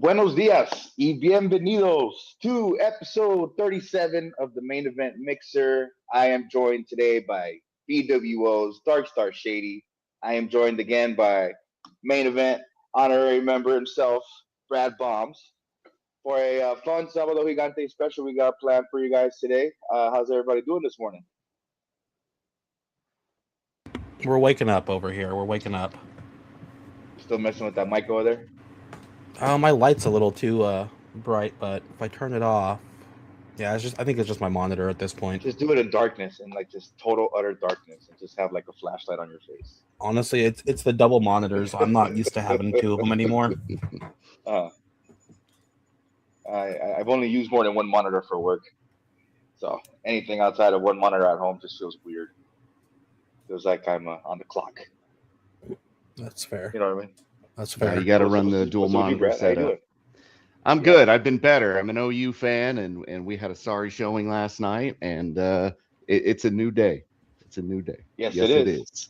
Buenos dias y bienvenidos to episode 37 of the main event mixer. I am joined today by BWO's Dark Star Shady. I am joined again by main event honorary member himself, Brad Bombs, for a fun Sabado Gigante special we got planned for you guys today. How's everybody doing this morning? We're waking up over here. We're waking up. Still messing with that mic over there? Oh, my light's a little too bright, but if I turn it off, yeah, I think it's just my monitor at this point. Just do it in darkness, in like just total utter darkness, and just have like a flashlight on your face. Honestly, it's the double monitors. I'm not used to having two of them anymore. uh, I've only used more than one monitor for work, so anything outside of one monitor at home just feels weird. Feels like I'm on the clock. That's fair. You know what I mean? That's fair. You got to run the dual monitor setup. I'm good. I've been better. I'm an OU fan, and we had a sorry showing last night, and it's a new day. It's a new day. Yes, it is.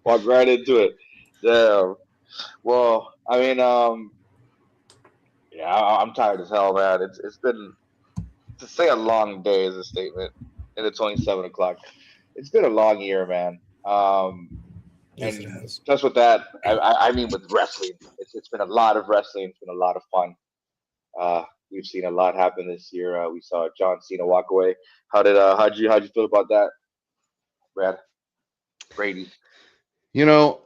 Walk right into it. Yeah. Well, I mean, yeah, I'm tired as hell, man. It's been, to say a long day is a statement, and it's only 7 o'clock. It's been a long year, man. Yes, and it has. just with that, I mean with wrestling, it's been a lot of wrestling. It's been a lot of fun. We've seen a lot happen this year. We saw John Cena walk away. How'd you feel about that, Brad? Brady. You know,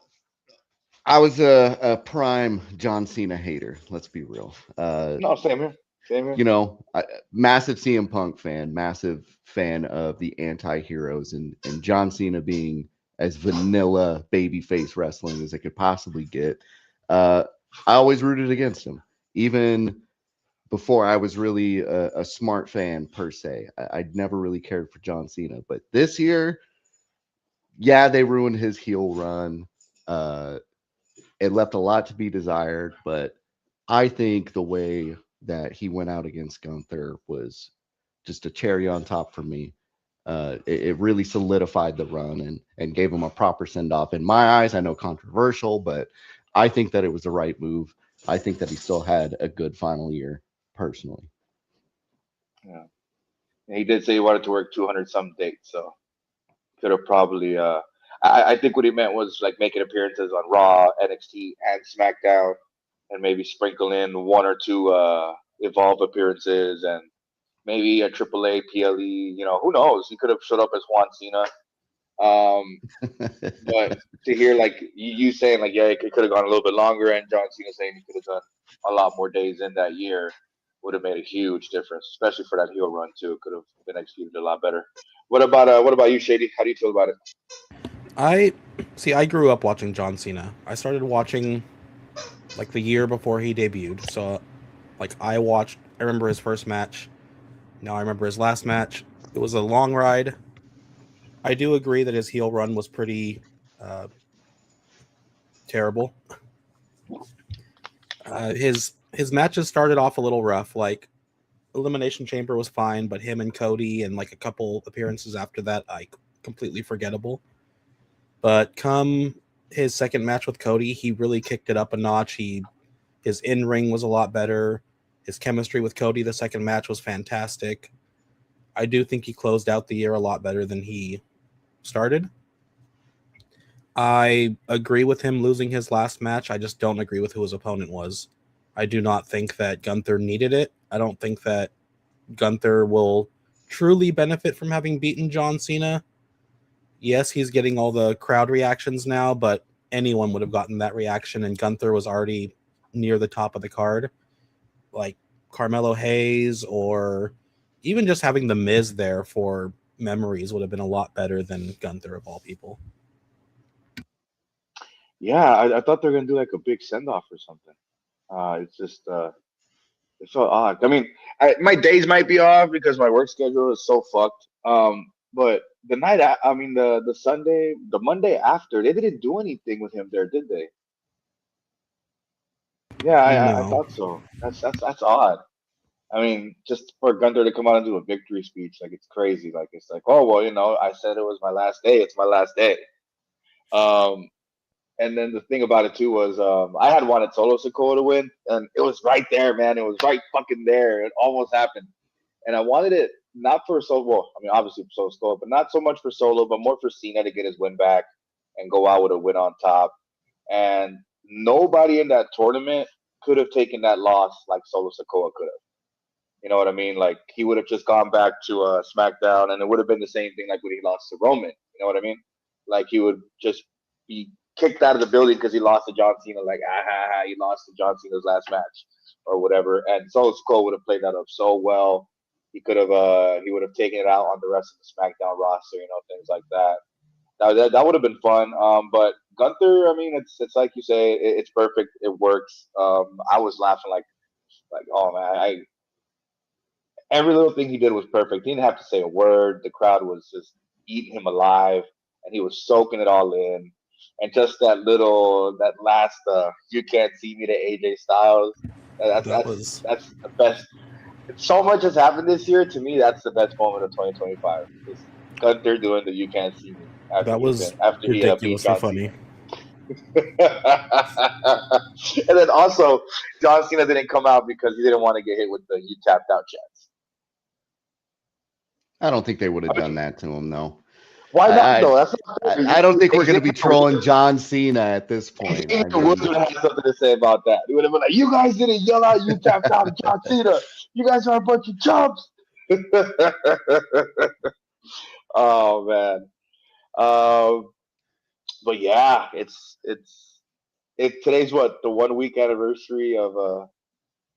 I was a prime John Cena hater. Let's be real. No, same here. Same here. You know, massive CM Punk fan, massive fan of the anti-heroes, and John Cena being as vanilla babyface wrestling as it could possibly get. I always rooted against him, even before I was really a smart fan per se. I'd never really cared for John Cena, but this year, yeah, they ruined his heel run. It left a lot to be desired, but I think the way that he went out against Gunther was just a cherry on top for me. It really solidified the run and gave him a proper send off. In my eyes, I know controversial, but I think that it was the right move. I think that he still had a good final year, personally. Yeah. And he did say he wanted to work 200 some dates, so could have probably. I think what he meant was like making appearances on Raw, NXT, and SmackDown, and maybe sprinkle in one or two Evolve appearances and maybe a AAA PLE. You know, who knows? He could have showed up as Juan Cena. But to hear like you saying like, yeah, it could have gone a little bit longer, and John Cena saying he could have done a lot more days in that year would have made a huge difference, especially for that heel run too. It could have been executed a lot better. What about you, Shady? How do you feel about it? I grew up watching John Cena. I started watching like the year before he debuted. So like I remember his first match. Now I remember his last match. It was a long ride. I do agree that his heel run was pretty terrible. His matches started off a little rough. Like Elimination Chamber was fine, but him and Cody and like a couple appearances after that, like completely forgettable. But come his second match with Cody, he really kicked it up a notch. His in-ring was a lot better. His chemistry with Cody, the second match, was fantastic. I do think he closed out the year a lot better than he started. I agree with him losing his last match. I just don't agree with who his opponent was. I do not think that Gunther needed it. I don't think that Gunther will truly benefit from having beaten John Cena. Yes, he's getting all the crowd reactions now, but anyone would have gotten that reaction, and Gunther was already near the top of the card. Like Carmelo Hayes or even just having The Miz there for memories would have been a lot better than Gunther of all people. Yeah, I thought they were gonna do like a big send off or something. It's just it felt odd. I mean, my days might be off because my work schedule is so fucked. But the I mean the Sunday, the Monday after, they didn't do anything with him there, did they? Yeah, I No. thought so. That's odd. I mean, just for Gunther to come out and do a victory speech, like it's crazy. Like it's like, oh well, I said it was my last day. It's my last day. Um, And then the thing about it too was I had wanted Solo Sikoa to win, and it was right there, man. It was right fucking there. It almost happened, and I wanted it not for Solo. Well, I mean, obviously for Solo Sikoa, but not so much for Solo, but more for Cena to get his win back and go out with a win on top. And nobody in that tournament could have taken that loss like Solo Sikoa could have. You know what I mean? Like he would have just gone back to SmackDown, and it would have been the same thing like when he lost to Roman. You know what I mean? Like he would just be kicked out of the building because he lost to John Cena. Like he lost to John Cena's last match or whatever. And Solo Sikoa would have played that up so well. He would have taken it out on the rest of the SmackDown roster. You know, things like that. That would have been fun. But Gunther, I mean, it's like you say, it's perfect. It works. I was laughing like oh man, I every little thing he did was perfect. He didn't have to say a word. The crowd was just eating him alive, and he was soaking it all in. And just that last "You Can't See Me" to AJ Styles. That's That that's was that's the best. So much has happened this year. To me, that's the best moment of 2025. Is Gunther doing the "You Can't See Me" that was after he beat ridiculously John funny. Cena. And then also, John Cena didn't come out because he didn't want to get hit with the "You Tapped Out" chance. I don't think they would have I done mean, that to him, though. why not I though? That's not I, fair. I don't think we're going to be Xavier trolling Woods, John Cena at this point. I Xavier Woods mean, would have had something to say about that. He would have been like, "You guys didn't yell out, you tapped out at John Cena. You guys are a bunch of chumps." Oh man. Um, but yeah, today's what the 1 week anniversary of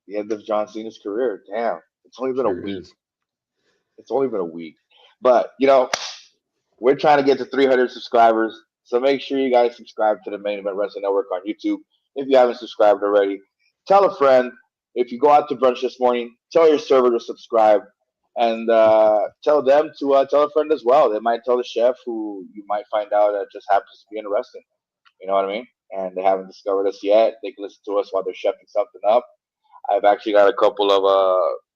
the end of John Cena's career. Damn, it's only been a sure week. is. It's only been a week, but we're trying to get to 300 subscribers. So make sure you guys subscribe to the Main Event Wrestling Network on YouTube if you haven't subscribed already. Tell a friend. If you go out to brunch this morning, tell your server to subscribe, and tell them to tell a friend as well. They might tell the chef who you might find out that just happens to be in wrestling. You know what I mean? And they haven't discovered us yet. They can listen to us while they're chefing something up. I've actually got a couple of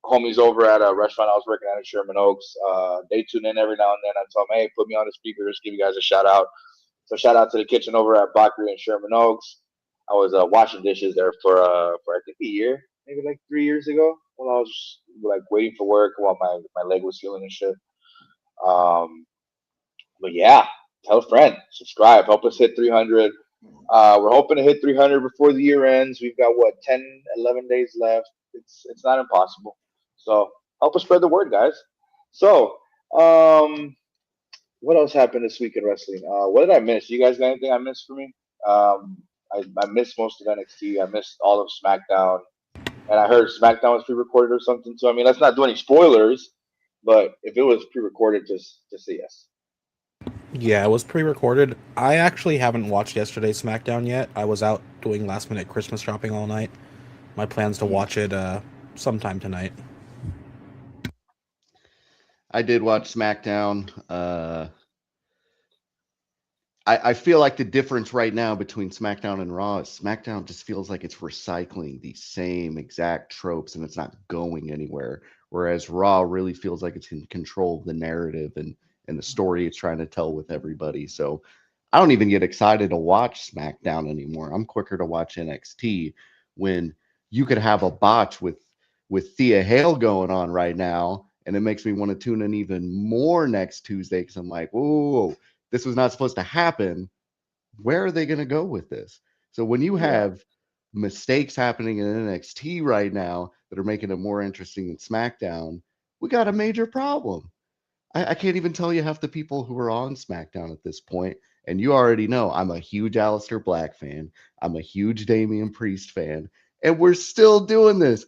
homies over at a restaurant I was working at in Sherman Oaks. They tune in every now and then. I tell them, hey, put me on the speaker, just give you guys a shout out. So shout out to the kitchen over at Bakery in Sherman Oaks. I was washing dishes there for I think a year, maybe like 3 years ago, while I was like waiting for work while my leg was healing and shit. Um, but yeah, tell a friend, subscribe, help us hit 300. We're hoping to hit 300 before the year ends. We've got what 10, 11 days left. It's not impossible. So help us spread the word, guys. So what else happened this week in wrestling? What did I miss? You guys got anything I missed for me? Um, I missed most of NXT. I missed all of SmackDown, and I heard SmackDown was pre-recorded or something. So I mean, let's not do any spoilers. But if it was pre-recorded, just say yes. Yeah, it was pre-recorded. I actually haven't watched yesterday's SmackDown yet. I was out doing last-minute Christmas shopping all night. My plans to Mm. watch it sometime tonight. I did watch SmackDown. I feel like the difference right now between SmackDown and Raw is SmackDown just feels like it's recycling the same exact tropes and it's not going anywhere. Whereas Raw really feels like it's in control of the narrative and the story it's trying to tell with everybody. So I don't even get excited to watch SmackDown anymore. I'm quicker to watch NXT when you could have a botch with Thea Hale going on right now, and it makes me want to tune in even more next Tuesday because I'm like, whoa, this was not supposed to happen. Where are they going to go with this? So when you Yeah. have mistakes happening in NXT right now that are making it more interesting than SmackDown, we got a major problem. I can't even tell you half the people who are on SmackDown at this point. And you already know I'm a huge Aleister Black fan. I'm a huge Damian Priest fan. And we're still doing this.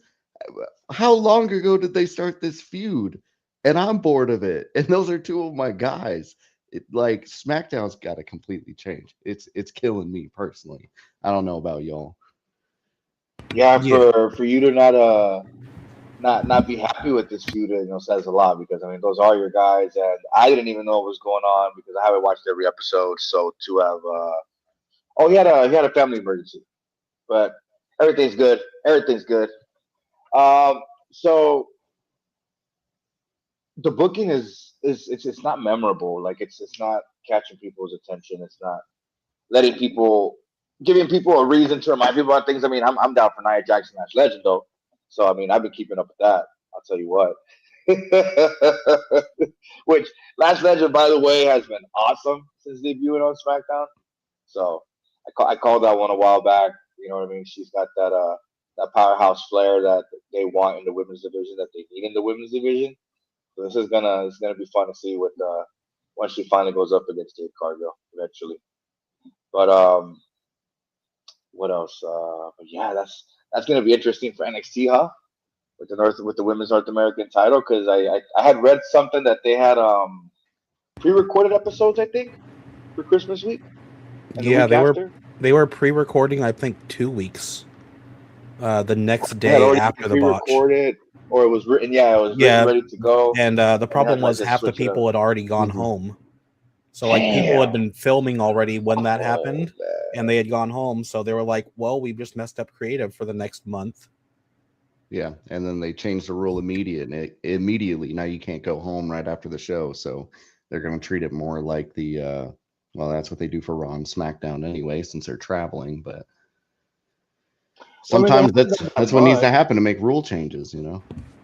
How long ago did they start this feud? And I'm bored of it. And those are two of my guys. Like SmackDown's got to completely change. It's killing me personally. I don't know about y'all. Yeah, Yeah, for you to not be happy with this feud, says a lot because I mean those are your guys, and I didn't even know what was going on because I haven't watched every episode. So to have oh he had a family emergency, but everything's good. Everything's good. Um, so the booking is it's not memorable. Like it's not catching people's attention. It's not letting people. giving people a reason to remind people about things. I mean, I'm down for Nia Jackson Nash Legend though, so I mean, I've been keeping up with that. I'll tell you what. Which Last Legend, by the way, has been awesome since debuting on SmackDown. So I called that one a while back. You know what I mean? She's got that powerhouse flair that they want in the women's division, that they need in the women's division. So it's gonna be fun to see what when she finally goes up against Jade Cargill eventually. But what else? But yeah, that's gonna be interesting for NXT, huh? With the women's North American title, because I had read something that they had pre-recorded episodes, I think, for Christmas week and the Yeah, week after. they were pre-recording, I think, 2 weeks. The next It had day already been after the botch. pre-recorded, or it was written. Yeah, it was written, Yeah, ready to go, and the and they had problem to like was just half the switch it up. people had already gone Mhm. home. So like people had Damn. been filming already when that Oh happened, man. and they had gone home. So they were like, "Well, we just messed up creative for the next month." Yeah, and then they changed the rule immediately. Now you can't go home right after the show, so they're going to treat it more like the well, that's what they do for Raw and SmackDown anyway, since they're traveling. But Well, I mean, they sometimes haven't done that that's what needs to much. happen to make rule changes. It'll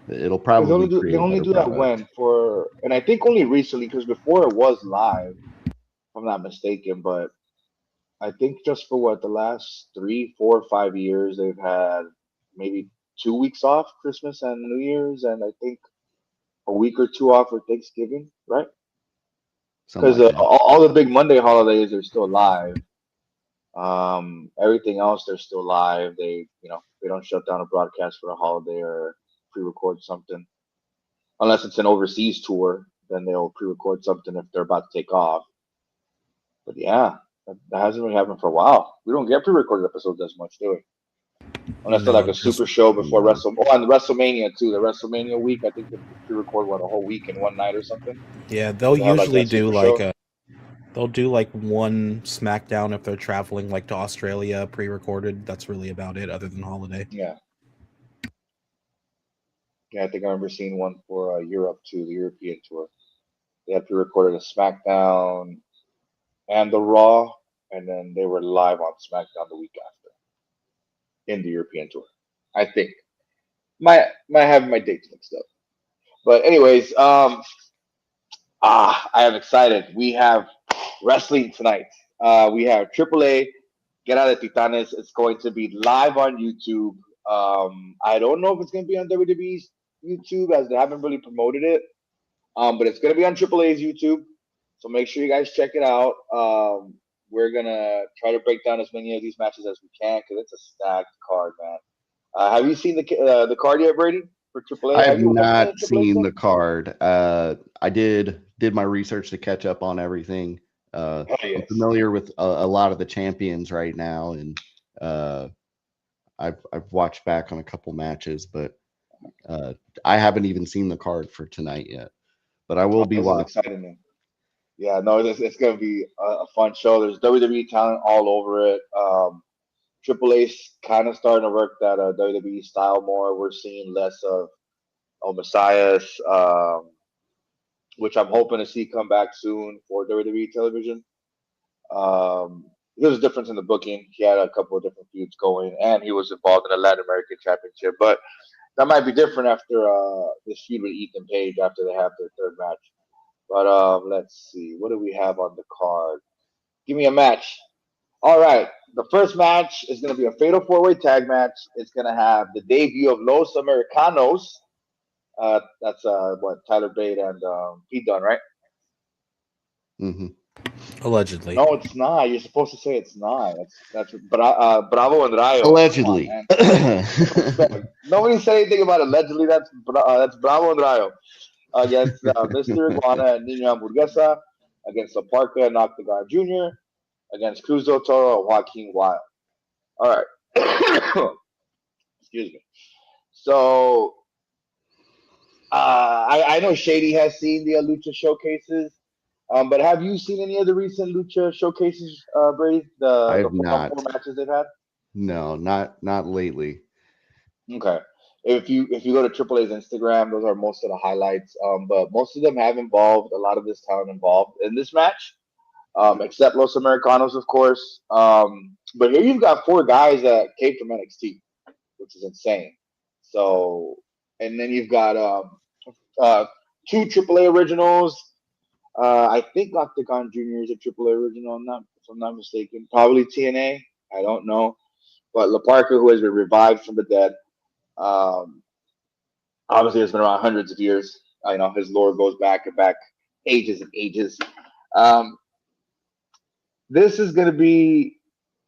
Because probably they create a only better do that product. when for, and I think only recently, because before it was live, if I'm not mistaken. But I think just for what the last 3, 4, 5 years, they've had maybe 2 weeks off, Christmas and New Year's, and I think a week or two off for Thanksgiving, right? Something Because like that. all the big Monday holidays are still live. Everything else they're still live. They don't shut down a broadcast for a holiday or pre-record something unless it's an overseas tour. Then they'll pre-record something if they're about to take off. But yeah, that hasn't really happened for a while. We don't get pre-recorded episodes as much, do we? Unless they're No, like a just super show before No. Wrestle. Oh, and WrestleMania too. The WrestleMania week, I think they pre-record what a whole week in one night or something. yeah, they'll They have like usually that do super like show. a they'll do like one SmackDown if they're traveling like to Australia pre-recorded. That's really about it, other than holiday. Yeah, yeah. I think I remember seeing one for Europe too, the European tour. They had pre-recorded a SmackDown and the Raw, and then they were live on SmackDown the week after in the European tour. I think might have my dates mixed up, but anyways, I am excited. We have wrestling tonight. We have AAA Guerra de Titanes. It's going to be live on YouTube. I don't know if it's going to be on WWE's YouTube as they haven't really promoted it. But it's going to be on AAA's YouTube. So make sure you guys check it out. We're going to try to break down as many of these matches as we can because it's a stacked card, man. Have you seen the card yet, Brady, for AAA? I Have have you watched the not AAA seen stuff? the card. I did my research to catch up on everything. Oh, I'm yes. familiar with a lot of the champions right now, and uh, I've watched back on a couple matches, but uh, I haven't even seen the card for tonight yet. But I will Oh, be this is watching. exciting, man. Yeah, no, it's going to be a fun show. There's WWE talent all over it. Triple A's kind of starting to work that WWE style more. We're seeing less of Messiahs, which I'm hoping to see come back soon for WWE television. There's a difference in the booking. He had a couple of different feuds going, and he was involved in the Latin American Championship. But that might be different after this feud with Ethan Page after they have their third match. But let's see. What do we have on the card? Give me a match. All right. The first match is going to be a fatal four-way tag match. It's going to have the debut of Los Americanos. That's what Tyler Bate and Pete Dunne, right? Hmm. Allegedly. No, it's not. You're supposed to say it's not. That's Bravo and Rayo. Come on, Allegedly. man. Some respect. Nobody said anything about allegedly. That's Bravo and Rayo against Mr. Iguana and Nino Hamburguesa, against La Parca and Octagon Jr., against Cruz del Toro and Joaquin Wild. All right. Excuse me. So I know Shady has seen the Lucha showcases, but have you seen any of the recent Lucha showcases, Brady? I The have all four not. matches they've had. No, not lately. Okay. If you go to Triple A's Instagram, those are most of the highlights. But most of them have involved a lot of this talent involved in this match, except Los Americanos, of course. But here you've got four guys that came from NXT, which is insane. So, and then you've got uh, two AAA originals. I think Octagon Jr. is a AAA original. If I'm not mistaken. Probably TNA. I don't know. But La Parca, who has been revived from the dead, um, obviously has been around hundreds of years. I know his lore goes back and back ages and ages. Um, this is going to be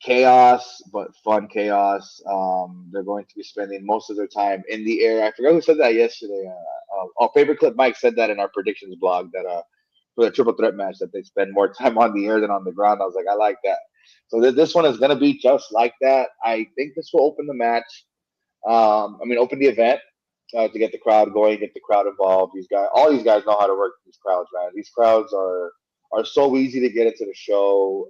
chaos, but fun chaos. They're going to be spending most of their time in the air. I forgot who said that yesterday. Paperclip Mike said that in our predictions blog that for the triple threat match that they spend more time on the air than on the ground. I was like, I like that. So this one is going to be just like that. I think this will open the match. Open the event to get the crowd going, get the crowd involved. All these guys know how to work these crowds, man. These crowds are so easy to get into the show.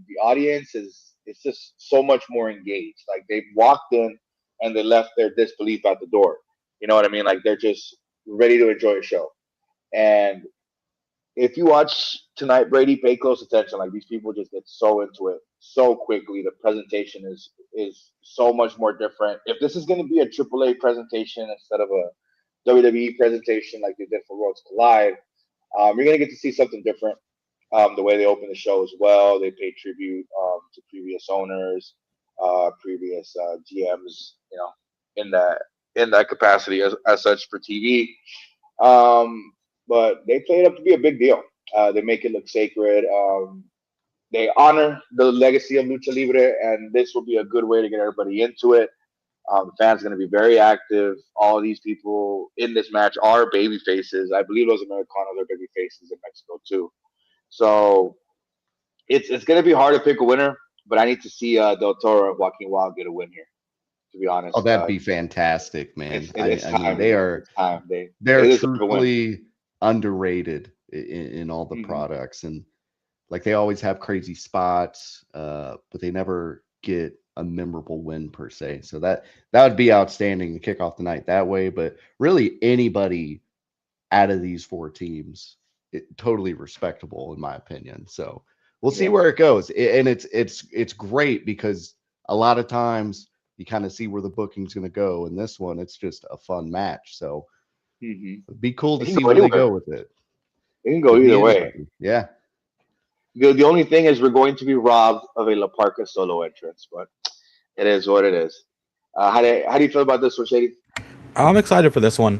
The audience is it's just so much more engaged. Like they walked in and they left their disbelief at the door. You know what I mean? Like they're just ready to enjoy a show. And if you watch tonight, Brady, pay close attention. Like these people just get so into it so quickly. The presentation is so much more different. If this is going to be a AAA presentation instead of a WWE presentation like they did for Worlds Collide, you're going to get to see something different. The way they open the show as well, they pay tribute to previous owners, previous GMs, in that capacity as such for TV. Um, but they play it up to be a big deal. They make it look sacred. They honor the legacy of lucha libre, and this will be a good way to get everybody into it. The fans are going to be very active. All of these people in this match are baby faces. I believe those Americanos are baby faces in Mexico too. So it's going to be hard to pick a winner, but I need to see Del Toro and Joaquin Wild get a win here. To be Oh, honest, that'd be fantastic, man. it's I mean, time, they dude. are It's time. They they're deserve a win. truly underrated in all the Hmm. products, and like they always have crazy spots, but they never get a memorable win per se. So that would be outstanding to kick off the night that way. But really, anybody out of these four teams, totally respectable in my opinion. So we'll see Yeah. where it goes, and it's great because a lot of times you kind of see where the booking's going to go. In this one, it's just a fun match. So Hmm. it'd be cool to It can see go where they anywhere. go with it. It can go Could be either way. anybody. Yeah. The only thing is we're going to be robbed of a La Parca solo entrance, but it is what it is. How do you feel about this one, Shady? I'm excited for this one.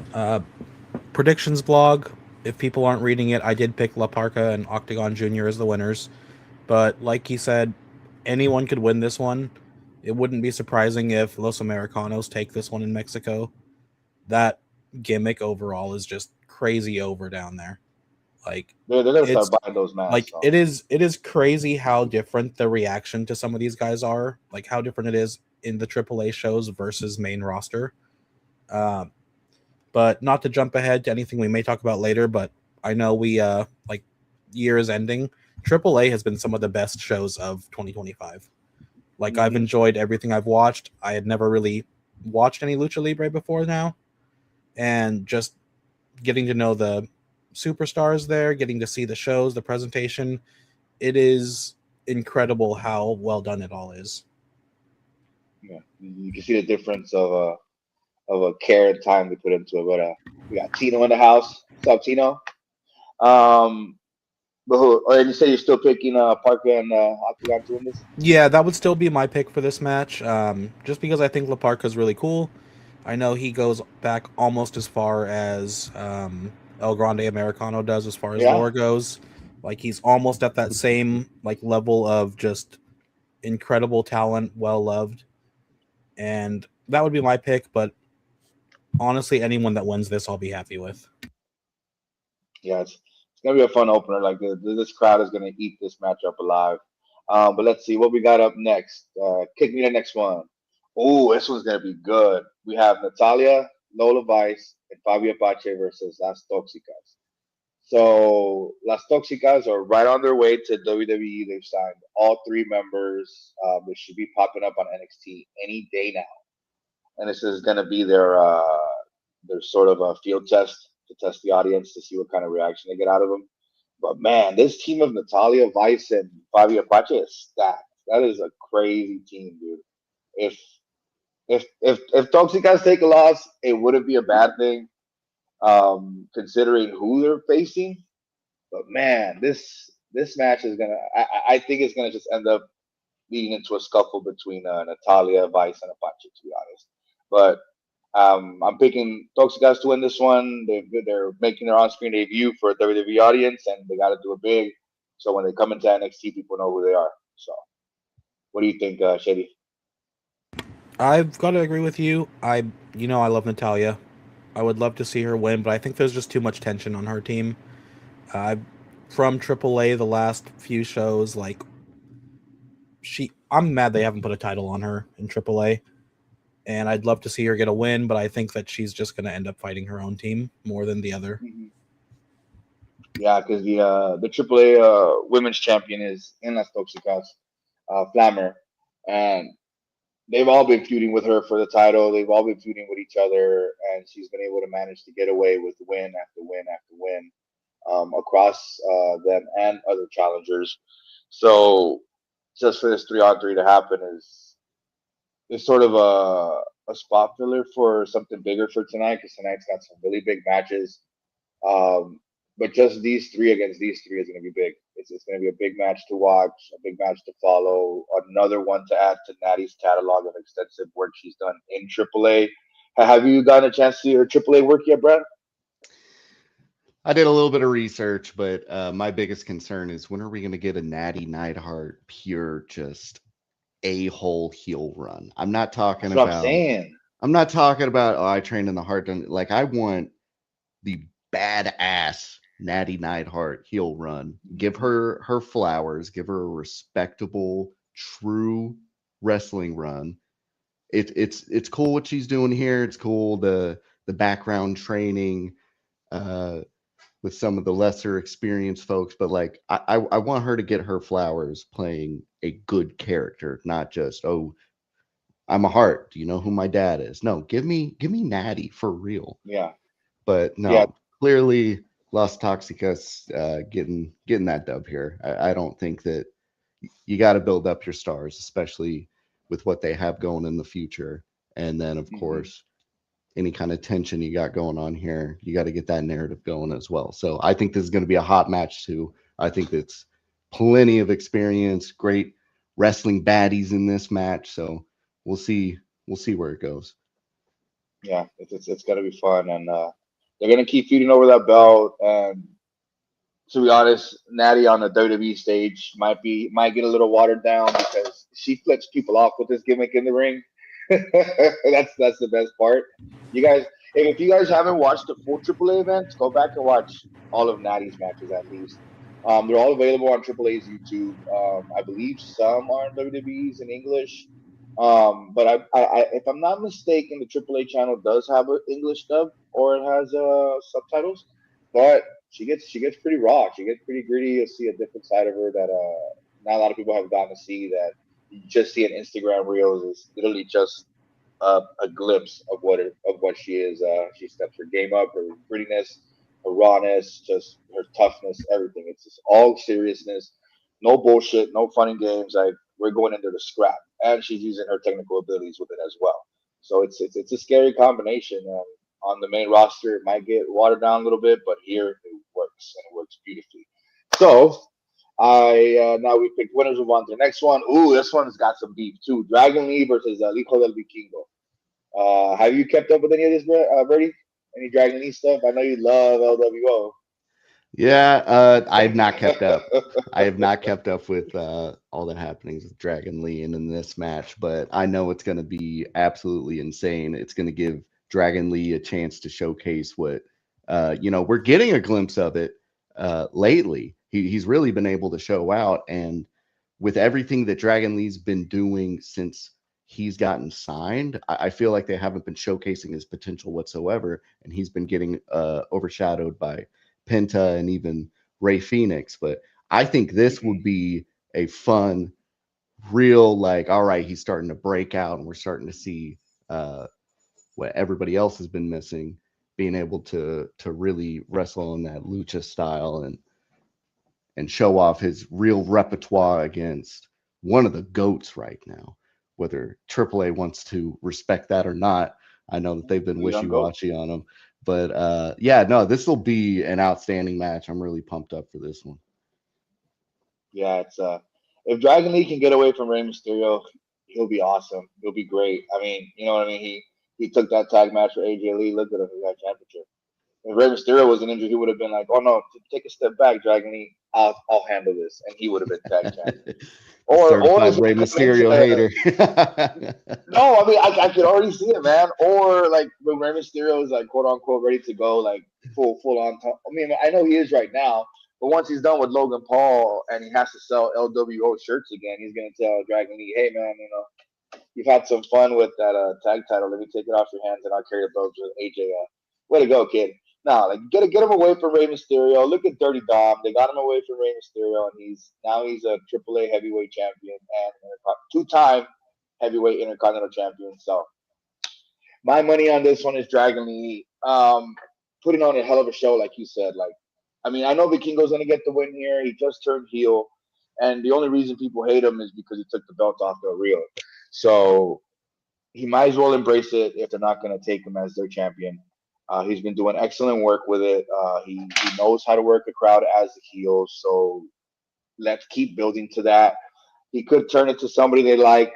Predictions blog. If people aren't reading it, I did pick La Parca and Octagon Jr. as the winners. But like he said, anyone could win this one. It wouldn't be surprising if Los Americanos take this one in Mexico. That gimmick overall is just crazy over down there. Like They're gonna it's start buying those masks. like it is crazy how different the reaction to some of these guys are. Like how different it is in the AAA shows versus main roster. Um, but not to jump ahead to anything we may talk about later, but I know we like year is ending. AAA has been some of the best shows of 2025. Like I've Hmm. enjoyed everything I've watched. I had never really watched any Lucha Libre before now, and just getting to know the superstars there, getting to see the shows, the presentation, it is incredible how well done it all is. Yeah, you can see the difference of a care and time they put into it. But we got Tino in the house. What's up, Tino? Um, and you say you're still picking Parker and Octagon to win this? Yeah, that would still be my pick for this match, just because I think Laparca is really cool. I know he goes back almost as far as El Grande Americano does as far as Yeah, lore goes. Like he's almost at that same like level of just incredible talent, well loved, and that would be my pick. But honestly, anyone that wins this, I'll be happy with. yeah. It's gonna be a fun opener. Like this crowd is gonna eat this matchup alive. But let's see what we got up next. Kick me the next one. Oh, this one's gonna be good. We have Natalia, Lola Vice, and Fabio Pache versus Las Toxicas. So Las Toxicas are right on their way to WWE. They've signed all three members. They should be popping up on NXT any day now. And this is going to be their sort of a field test to test the audience to see what kind of reaction they get out of them. But man, this team of Natalia, Vice, and Fabio Pache is stacked. that is a crazy team, dude. If if Toxicas take a loss, it wouldn't be a bad thing, considering who they're facing. But man, this match is gonna. I think it's gonna just end up leading into a scuffle between Natalia, Vice, and Apache. To be honest, but I'm picking Toxicas to win this one. They're making their on-screen debut for a WWE audience, and they got to do it big. So when they come into NXT, people know who they are. So what do you think, Shady? I've got to agree with you. I love Natalia. I would love to see her win, but I think there's just too much tension on her team. Uh, from AAA, the last few shows, like I'm mad they haven't put a title on her in AAA, and I'd love to see her get a win, but I think that she's just going to end up fighting her own team more than the other. Mm-hmm. Yeah, because the AAA women's champion is in Las Toxicas, Flammer, and they've all been feuding with her for the title. They've all been feuding with each other, and she's been able to manage to get away with win after win after win, across them and other challengers. So just for this 3-on-3 to happen is sort of a spot filler for something bigger for tonight, because tonight's got some really big matches. Um, but just these three against these three is going to be big. It's going to be a big match to watch, a big match to follow, another one to add to Natty's catalog of extensive work she's done in AAA. Have you gotten a chance to see her AAA work yet, Brad? I did a little bit of research, but my biggest concern is when are we going to get a Natty Neidhart pure just a-hole heel run? That's what I'm saying. I'm not talking about, oh, I trained in the heart. Like, I want the badass Natty Neidhart heel run. Give her her flowers. Give her a respectable, true wrestling run. It's cool what she's doing here. It's cool the background training uh, with some of the lesser experienced folks, but like I want her to get her flowers playing a good character, not just, oh, I'm a heart. Do you know who my dad is? No, give me Natty for real. Yeah, But yeah. no, clearly Las Toxicas getting that dub here. I don't think that you got to build up your stars, especially with what they have going in the future. And then, of Hmm. course, any kind of tension you got going on here, you got to get that narrative going as well. So I think this is going to be a hot match too. I think it's plenty of experience, great wrestling baddies in this match. So we'll see. We'll see where it goes. Yeah, it's gonna be fun, and they're gonna keep feuding over that belt. And to be honest, Natty on the WWE stage might get a little watered down because she flips people off with this gimmick in the ring. That's the best part. You guys, if you guys haven't watched the full AAA events, go back and watch all of Natty's matches at least. They're all available on AAA's YouTube. I believe some are on WWE's in English. But if I'm not mistaken, the AAA channel does have an English dub, or it has subtitles. But she gets pretty raw. She gets pretty gritty. You'll see a different side of her that not a lot of people have gotten to see. That you just see in Instagram reels is literally just a glimpse of what she is. She steps her game up, her grittiness, her rawness, just her toughness, everything. It's just all seriousness, no bullshit, no fun and games. Like we're going into the scrap, and she's using her technical abilities with it as well. So it's a scary combination. On the main roster, it might get watered down a little bit, but here it works, and it works beautifully. So I now we picked winners. Move on to the next one. Ooh, this one's got some beef too. Dragon Lee versus Hijo del Vikingo. Have you kept up with any of this, Brady? Any Dragon Lee stuff? I know you love LWO. Yeah, I have not kept up. I have not kept up with all the happenings with Dragon Lee and in this match, but I know it's going to be absolutely insane. It's going to give Dragon Lee a chance to showcase what, we're getting a glimpse of it lately. He's really been able to show out, and with everything that Dragon Lee's been doing since he's gotten signed, I feel like they haven't been showcasing his potential whatsoever, and he's been getting overshadowed by Penta and even Ray Phoenix. But I think this Hmm. would be a fun, real, like, all right, he's starting to break out, and we're starting to see uh, what everybody else has been missing, being able to really wrestle in that lucha style and show off his real repertoire against one of the goats right now. Whether AAA wants to respect that or not, I know that they've been We don't go. wishy-washy on him. But yeah, no, this will be an outstanding match. I'm really pumped up for this one. Yeah, it's if Dragon Lee can get away from Rey Mysterio, he'll be awesome. He'll be great. I mean, you know what I mean? He took that tag match for AJ Lee. Look at him, he got championship. If Rey Mysterio wasn't injured, he would have been like, "Oh no, take a step back, Dragon Lee. I'll handle this," and he would have been tag champ. The Or certified if Rey he come into Mysterio hater. no, I mean I could already see it, man. Or like when Rey Mysterio is like quote unquote ready to go, like full on. I mean, I know he is right now, but once he's done with Logan Paul and he has to sell LWO shirts again, he's gonna tell Dragon Lee, "Hey man, you've had some fun with that tag title. Let me take it off your hands and I'll carry the belt with AJ. Way to go, kid." No, like get him away from Rey Mysterio. Look at Dirty Dom. They got him away from Rey Mysterio, and he's a AAA heavyweight champion and two-time heavyweight intercontinental champion. So my money on this one is Dragon Lee. Putting on a hell of a show, like you said. Like, I mean, I know Vikingo's gonna get the win here. He just turned heel, and the only reason people hate him is because he took the belt off Del Rio. So he might as well embrace it if they're not going to take him as their champion. He's been doing excellent work with it. He knows how to work a crowd as a heel, so let's keep building to that. He could turn it to somebody they like,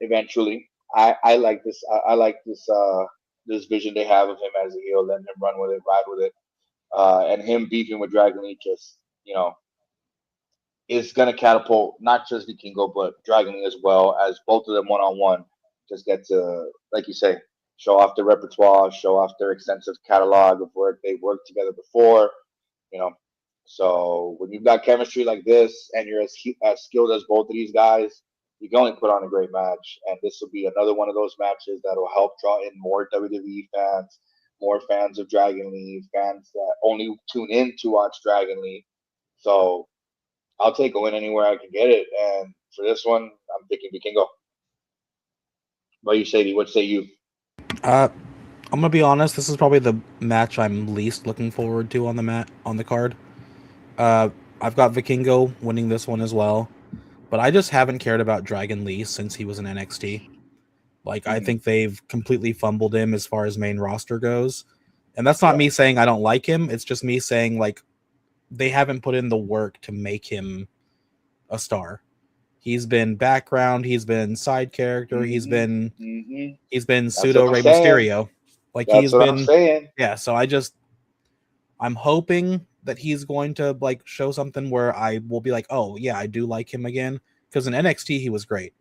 eventually. I like this. I like this vision they have of him as a heel, letting him run with it, ride with it, and him beefing with Dragon Lee just is going to catapult not just Vikingo but Dragon Lee as well, as both of them one on one just get to, like you say, show off their repertoire, show off their extensive catalog of work they've worked together before. You know, so when you've got chemistry like this and you're as skilled as both of these guys, you can only put on a great match. And this will be another one of those matches that will help draw in more WWE fans, more fans of Dragon Lee, fans that only tune in to watch Dragon Lee. So I'll take a win anywhere I can get it. And for this one, I'm thinking Vikingo. What you say? What say you? Uh, I'm gonna be honest. This is probably the match I'm least looking forward to on the card. Uh, I've got Vikingo winning this one as well, but I just haven't cared about Dragon Lee since he was in NXT. Like, I Mm-hmm. think they've completely fumbled him as far as main roster goes, and that's not Yeah. me saying I don't like him. It's just me saying like they haven't put in the work to make him a star. He's been background. He's been side character. Mm-hmm. Mm-hmm. He's been That's what pseudo I'm Rey saying. Mysterio. Like That's he's what I'm been, saying. yeah. So I'm hoping that he's going to like show something where I will be like, oh yeah, I do like him again. Because in NXT he was great.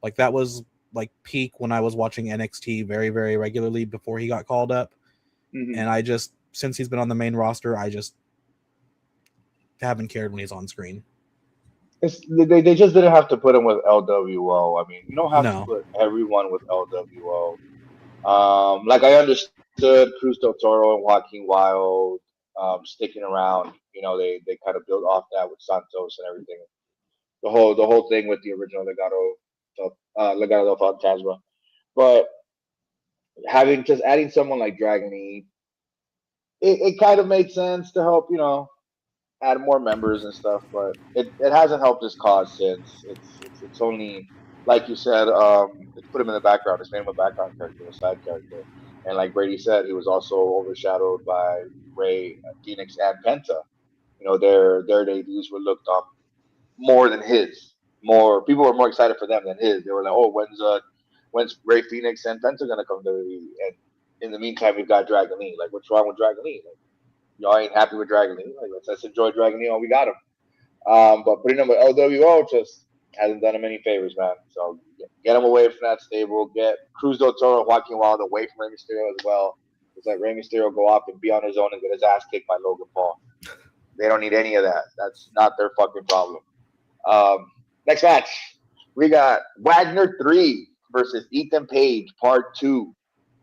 Like that was like peak when I was watching NXT very very regularly before he got called up. Mm-hmm. And I just since he's been on the main roster, I just haven't cared when he's on screen. They just didn't have to put him with LWO. I mean, you don't have to No. put everyone with LWO. Like I understood Cruz del Toro and Joaquin Wild sticking around. They kind of built off that with Santos and everything. The whole thing with the original Legado del Fantasma. But having just adding someone like Dragon Lee, it kind of made sense to help add more members and stuff, but it hasn't helped this cause since it's only like you said, it's put him in the background. It's made him a background character, a side character, and like Brady said, he was also overshadowed by Ray, Phoenix, and Penta. Their debuts were looked on more than his. More people were more excited for them than his. They were like, "Oh, when's Ray Phoenix and Penta gonna come to WWE?" And in the meantime, we've got Dragon Lee. Like, what's wrong with Dragon Lee? Like, y'all ain't happy with Dragon Lee. Like, let's enjoy Dragon Lee. We got him. But putting him with LWO just hasn't done him any favors, man. So get him away from that stable. Get Cruz del Toro and Joaquin Wild away from Rey Mysterio as well. Just let Rey Mysterio go off and be on his own and get his ass kicked by Logan Paul. They don't need any of that. That's not their fucking problem. Next match, we got Wagner 3 versus Ethan Page, Part 2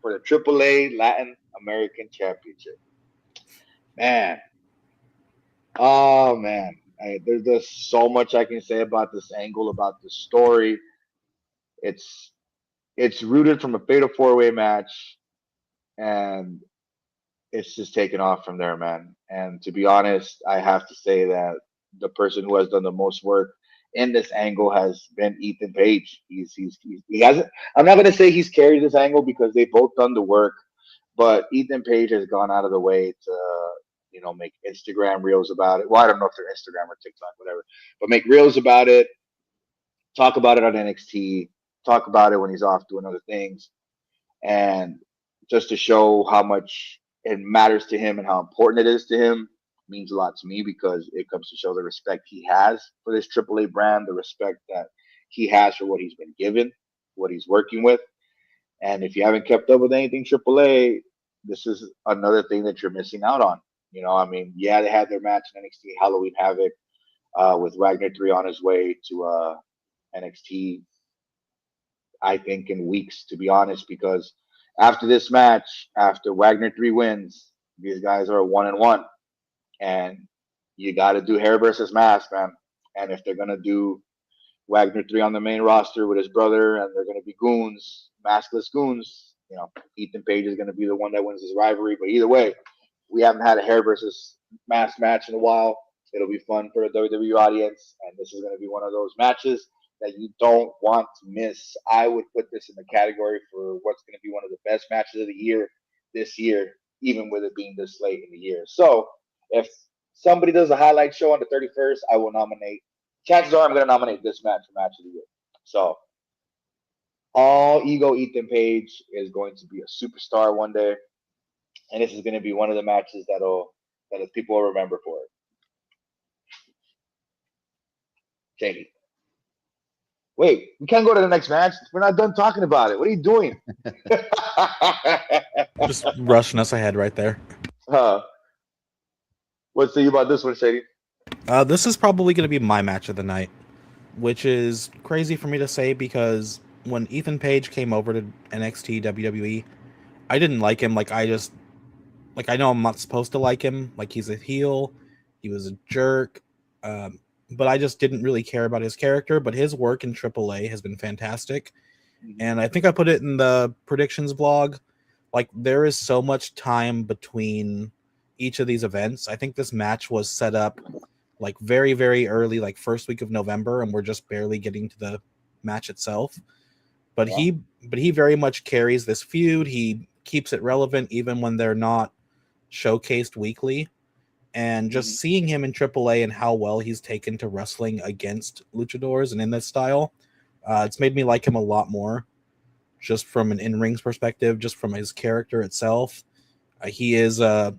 for the AAA Latin American Championship. Man, oh man, there's just so much I can say about this angle, about the story. It's it's rooted from a fatal four-way match, and it's just taken off from there, man. And to be honest, I have to say that the person who has done the most work in this angle has been Ethan Page. He hasn't. I'm not gonna say he's carried this angle because they both done the work, but Ethan Page has gone out of the way to make Instagram reels about it. Well, I don't know if they're Instagram or TikTok, whatever, but make reels about it, talk about it on NXT, talk about it when he's off doing other things, and just to show how much it matters to him and how important it is to him means a lot to me because it comes to show the respect he has for this AAA brand, the respect that he has for what he's been given, what he's working with. And if you haven't kept up with anything AAA, this is another thing that you're missing out on. I mean, yeah, they had their match in NXT Halloween Havoc with Wagner 3 on his way to NXT, I think, in weeks, to be honest, because after this match, after Wagner 3 wins, these guys are 1-1. And you got to do hair versus mask, man. And if they're going to do Wagner 3 on the main roster with his brother and they're going to be goons, maskless goons, Ethan Page is going to be the one that wins this rivalry. But either way, we haven't had a hair versus mask match in a while. It'll be fun for the WWE audience, and this is going to be one of those matches that you don't want to miss. I would put this in the category for what's going to be one of the best matches of the year this year, even with it being this late in the year. So if somebody does a highlight show on the 31st, I will nominate. Chances are I'm going to nominate this match for match of the year. So all ego Ethan Page is going to be a superstar one day, and this is going to be one of the matches that people will remember for it. Shady. Wait, we can't go to the next match. We're not done talking about it. What are you doing? Just rushing us ahead right there. What's the about this one, Shady? This is probably going to be my match of the night, which is crazy for me to say because when Ethan Page came over to NXT WWE, I didn't like him. I know I'm not supposed to like him. Like, he's a heel, he was a jerk, but I just didn't really care about his character. But his work in AAA has been fantastic, and I think I put it in the predictions blog. Like, there is so much time between each of these events. I think this match was set up like very, very early, like first week of November, and we're just barely getting to the match itself. But Yeah. he very much carries this feud. He keeps it relevant even when they're not showcased weekly. And just seeing him in AAA and how well he's taken to wrestling against luchadors and in this style, it's made me like him a lot more, just from an in-rings perspective, just from his character itself. He is a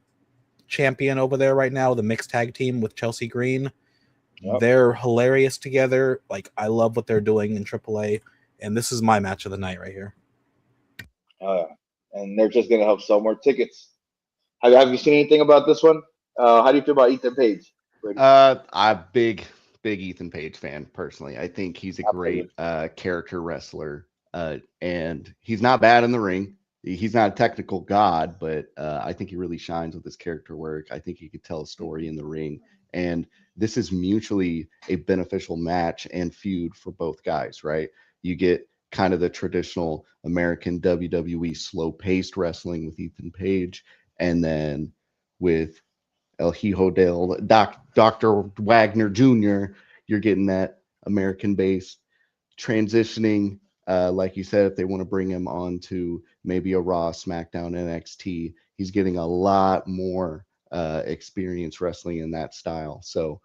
champion over there right now, the mixed tag team with Chelsea Green. Yep. They're hilarious together. Like, I love what they're doing in AAA, and this is my match of the night right here. And they're just going to help sell more tickets. Have you seen anything about this one? How do you feel about Ethan Page? I'm big Ethan Page fan personally. I think he's a great character wrestler, and he's not bad in the ring. He's not a technical god, but I think he really shines with his character work. I think he could tell a story in the ring, and this is mutually a beneficial match and feud for both guys, right? You get kind of the traditional American WWE slow-paced wrestling with Ethan Page, and then with El Hijo del Dr. Wagner Jr., you're getting that American-based transitioning. Like you said, if they want to bring him on to maybe a Raw, SmackDown, NXT, he's getting a lot more experience wrestling in that style. So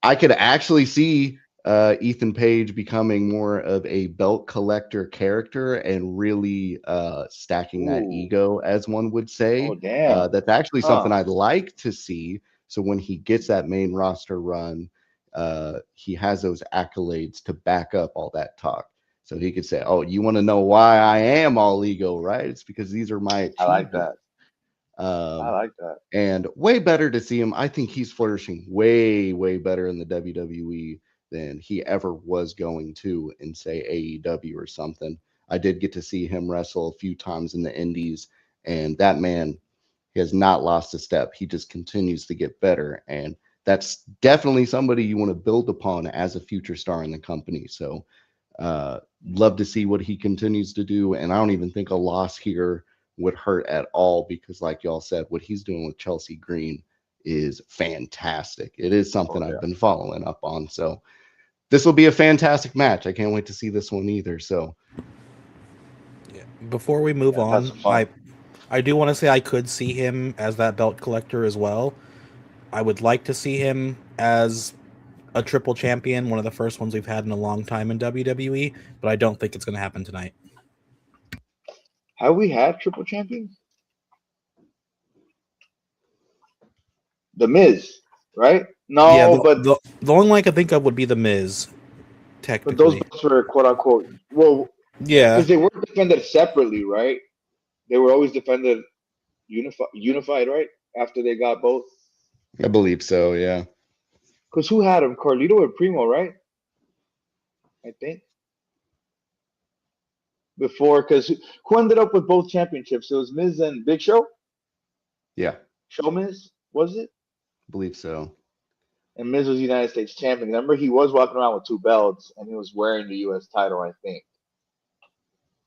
I could actually see Ethan Page becoming more of a belt collector character and really stacking that ego, as one would say. Oh, damn. That's actually something I'd like to see. So when he gets that main roster run, he has those accolades to back up all that talk. So he could say, "Oh, you want to know why I am all ego, right? It's because these are my achievements." I like that. I like that. And way better to see him. I think he's flourishing way, way better in the WWE than he ever was going to in, say, AEW or something. I did get to see him wrestle a few times in the Indies, and that man, he has not lost a step. He just continues to get better, and that's definitely somebody you want to build upon as a future star in the company. So love to see what he continues to do, and I don't even think a loss here would hurt at all, because like y'all said, what he's doing with Chelsea Green is fantastic. It is something I've been following up on. So this will be a fantastic match. I can't wait to see this one either. So Yeah. Before we move That's on, fun. I do want to say I could see him as that belt collector as well. I would like to see him as a triple champion, one of the first ones we've had in a long time in WWE, but I don't think it's going to happen tonight. Have we had triple champions? The Miz, right? Yeah, No, the only one I could think of would be the Miz, but those technically. belts were quote unquote well Yeah, because they weren't defended separately, right? They were always defended unified, right? After they got both. I believe so. Yeah, Because who had them? Carlito or Primo, right? I think before because who ended up with both championships? It was Miz and Big Show. yeah, Show Miz was it? I believe so. And Miz was United States champion. Remember, he was walking around with two belts, and he was wearing the U.S. title. I think.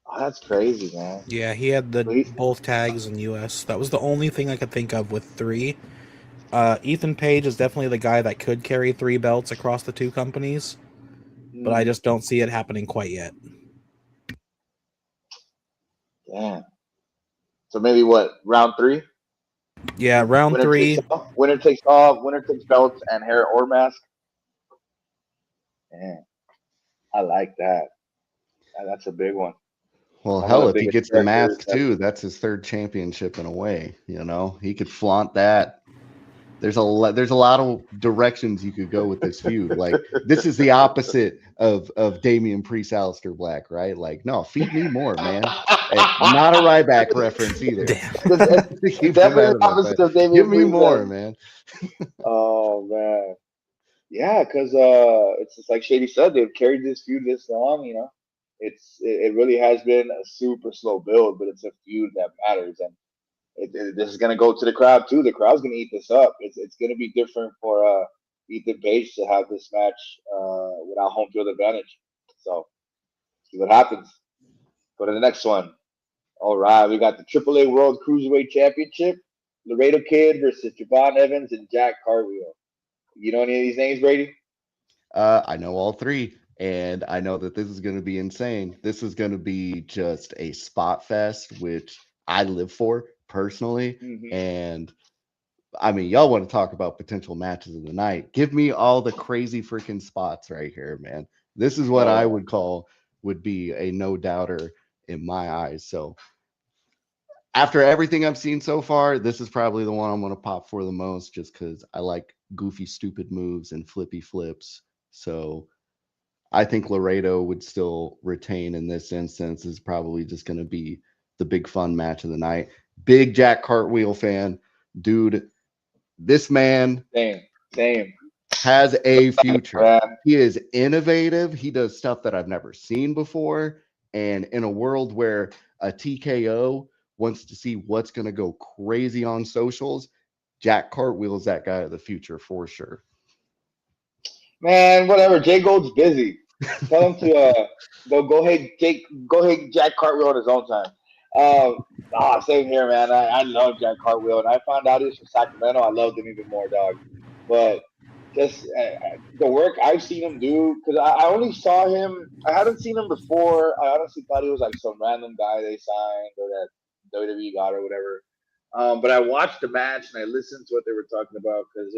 Oh, that's crazy, man. yeah, he had the But both tags in US. That was the only thing I could think of with three. Ethan Page is definitely the guy that could carry three belts across the two companies, but I just don't see it happening quite yet. damn. So maybe what round three? Yeah, round Winner takes three. all. Winner takes all. Winner takes belts and hair or mask. Damn, I like that. That's a big one. Well, And one hell, of if the he biggest gets the characters. mask too, that's his third championship in a way. You know, he could flaunt that. There's a lot of directions you could go with this feud. Like this is the opposite of Damian Priest, Aleister Black, right? Like, no, feed me more, man. Hey, not a Ryback reference either. Damn. Keep him Definitely out the of it, opposite but of give Damian me Priest. more, man. Oh man, yeah, because it's just like Shady said, they've carried this feud this long. It really has been a super slow build, but it's a feud that matters, and this is gonna go to the crowd too. The crowd's gonna eat this up. It's gonna be different for Ethan Page to have this match without home field advantage. So see what happens. Go to the next one. All right, we got the AAA World Cruiserweight Championship. Laredo Kid versus Javon Evans and Jack Cartwheel. You know any of these names, Brady? I know all three, and I know that this is going to be insane. This is going to be just a spot fest, which I live for personally. Mm-hmm. And I mean, y'all want to talk about potential matches of the night? Give me all the crazy freaking spots right here, man. This is what Oh I yeah. would call would be a no doubter in my eyes. So after everything I've seen so far, this is probably the one I'm going to pop for the most, just because I like goofy, stupid moves and flippy flips. So I think Laredo would still retain in this instance. Is probably just going to be the big fun match of the night. Big Jack Cartwheel fan, dude. This man Same. Same. has a future. Man. He is innovative. He does stuff that I've never seen before. And in a world where a TKO wants to see what's going to go crazy on socials, Jack Cartwheel is that guy of the future for sure. Man, whatever. Jay Gold's busy. Tell him to go hit Jack Cartwheel on his own time. Same here, man. I love Jack Cartwheel, and I found out he was from Sacramento. I loved him even more, dog. But just the work I've seen him do, because I only saw him. I hadn't seen him before. I honestly thought he was like some random guy they signed or that WWE got or whatever. But I watched the match and I listened to what they were talking about because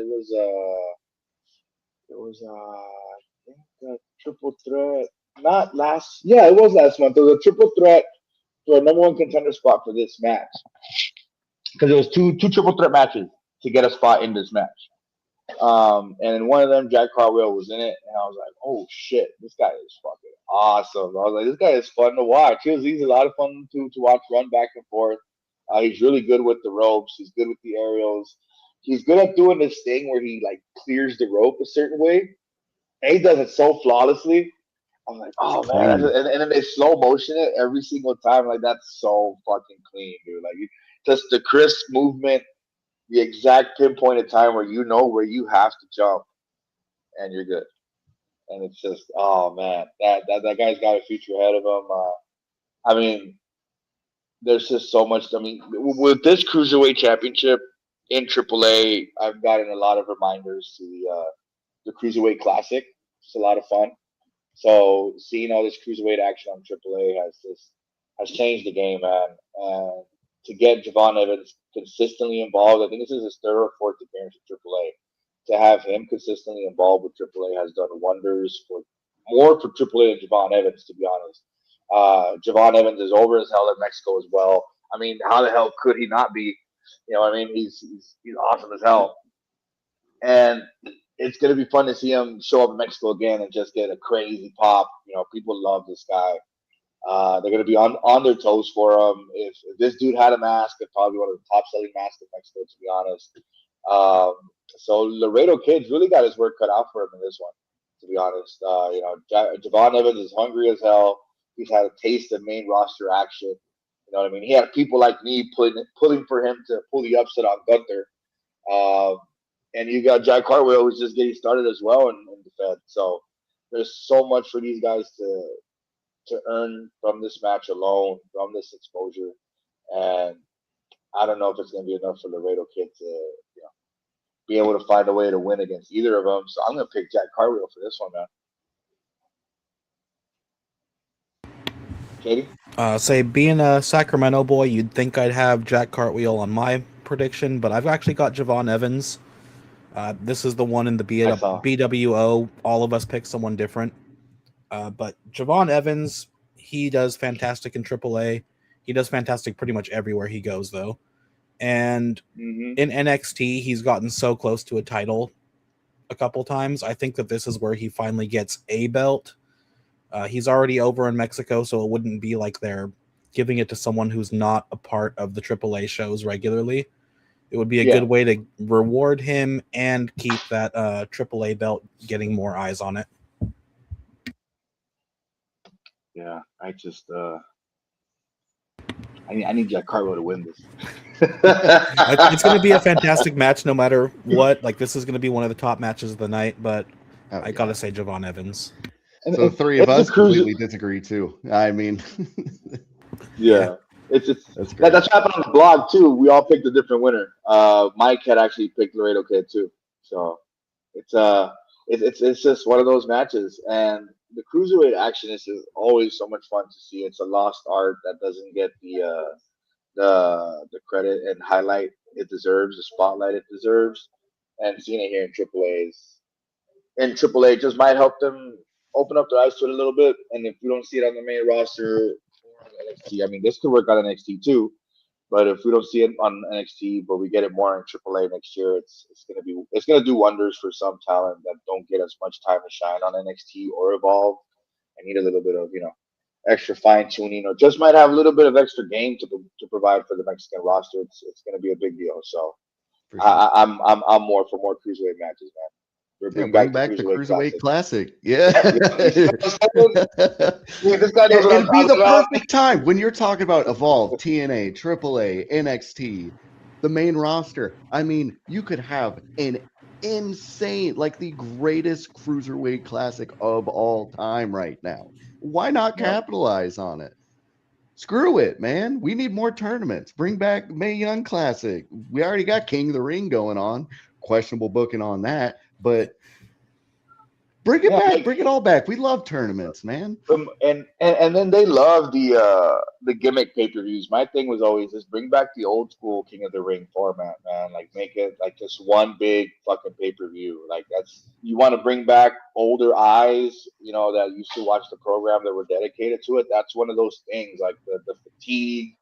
I think a triple threat. Not last. Yeah, it was last month. There was a triple threat for a number one contender spot for this match because it was two triple threat matches to get a spot in this match. And in one of them, Jack Cartwheel was in it, and I was like, "Oh shit, this guy is fucking awesome." I was like, "This guy is fun to watch." He's a lot of fun to watch run back and forth. He's really good with the ropes. He's good with the aerials. He's good at doing this thing where he like clears the rope a certain way, and he does it so flawlessly. I'm like, It's oh man, clean. and then they slow motion it every single time. Like that's so fucking clean, dude. Like just the crisp movement, the exact pinpointed time where you know where you have to jump, and you're good. And it's just, oh man, that guy's got a future ahead of him. I mean, there's just so much. I mean, with this cruiserweight championship in AAA, I've gotten a lot of reminders to the Cruiserweight Classic. It's a lot of fun. So seeing all this cruiserweight action on AAA has changed the game, man. And to get Javon Evans consistently involved, I think this is his third or fourth appearance in AAA. To have him consistently involved with AAA has done wonders for more for AAA than Javon Evans, to be honest. Javon Evans is over as hell in Mexico as well. I mean, how the hell could he not be? You know what I mean? He's awesome as hell, and it's gonna be fun to see him show up in Mexico again and just get a crazy pop. You know, people love this guy. They're going to be on their toes for him. If this dude had a mask, it's probably one of the top selling masks in Mexico, to be honest. Um, so Laredo Kid's really got his work cut out for him in this one, to be honest. Javon Evans is hungry as hell. He's had a taste of main roster action. You know what I mean? He had people like me pulling for him to pull the upset on Gunther. Um, and you got Jack Hartwell, who's just getting started as well in the Fed. So there's so much for these guys to earn from this match alone, from this exposure. And I don't know if it's going to be enough for Laredo Kid to, you know, be able to find a way to win against either of them. So I'm going to pick Jack Cartwheel for this one, man. Katie? Say, being a Sacramento boy, you'd think I'd have Jack Cartwheel on my prediction, but I've actually got Javon Evans. This is the one in the I saw. BWO. All of us picked someone different. But Javon Evans, he does fantastic in AAA. He does fantastic pretty much everywhere he goes, though. And Mm-hmm. in NXT, he's gotten so close to a title a couple times. I think that this is where he finally gets a belt. He's already over in Mexico, so it wouldn't be like they're giving it to someone who's not a part of the AAA shows regularly. It would be a Yeah. good way to reward him and keep that AAA belt getting more eyes on it. Yeah. I need Jack Cartwheel to win this. It's going to be a fantastic match no matter what. Like, this is going to be one of the top matches of the night, but I got to say Javon Evans. So three of us completely disagree too. I mean, yeah. It's that's great. That's happened on the blog too. We all picked a different winner. Mike had actually picked Laredo Kid too. So it's just one of those matches, and the cruiserweight action is always so much fun to see. It's a lost art that doesn't get the credit and highlight it deserves, the spotlight it deserves, and seeing it here in AAA just might help them open up their eyes to it a little bit. And if we don't see it on the main roster or on NXT, I mean, this could work on NXT too. But if we don't see it on NXT, but we get it more in AAA next year, it's gonna do wonders for some talent that don't get as much time to shine on NXT or Evolve, and need a little bit of extra fine tuning, or just might have a little bit of extra game to provide for the Mexican roster. It's gonna be a big deal. So For sure. I'm more for more cruiserweight matches, man. Bring back the Cruiserweight Classic. Yeah. This guy knows It'd be the perfect time when you're talking about Evolve, TNA, AAA, NXT, the main roster. I mean, you could have an insane, like the greatest Cruiserweight Classic of all time right now. Why not capitalize on it? Screw it, man. We need more tournaments. Bring back Mae Young Classic. We already got King of the Ring going on. Questionable booking on that, but bring it back. Bring it all back. We love tournaments, man. And then they love the gimmick pay-per-views. My thing was always just bring back the old school King of the Ring format, man. Like make it like just one big fucking pay-per-view. Like you want to bring back older eyes, that used to watch the program that were dedicated to it. That's one of those things, like the fatigue.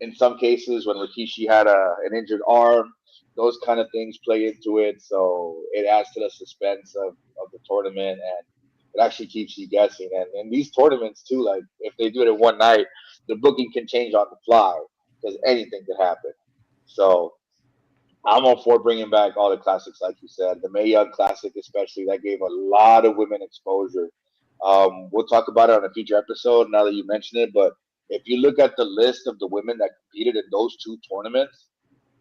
In some cases, when Rikishi had an injured arm, those kind of things play into it. So it adds to the suspense of the tournament, and it actually keeps you guessing. And in these tournaments too, like if they do it in one night, the booking can change on the fly because anything could happen. So I'm all for bringing back all the classics, like you said. The Mae Young Classic, especially, that gave a lot of women exposure. We'll talk about it on a future episode now that you mention it. But if you look at the list of the women that competed in those two tournaments,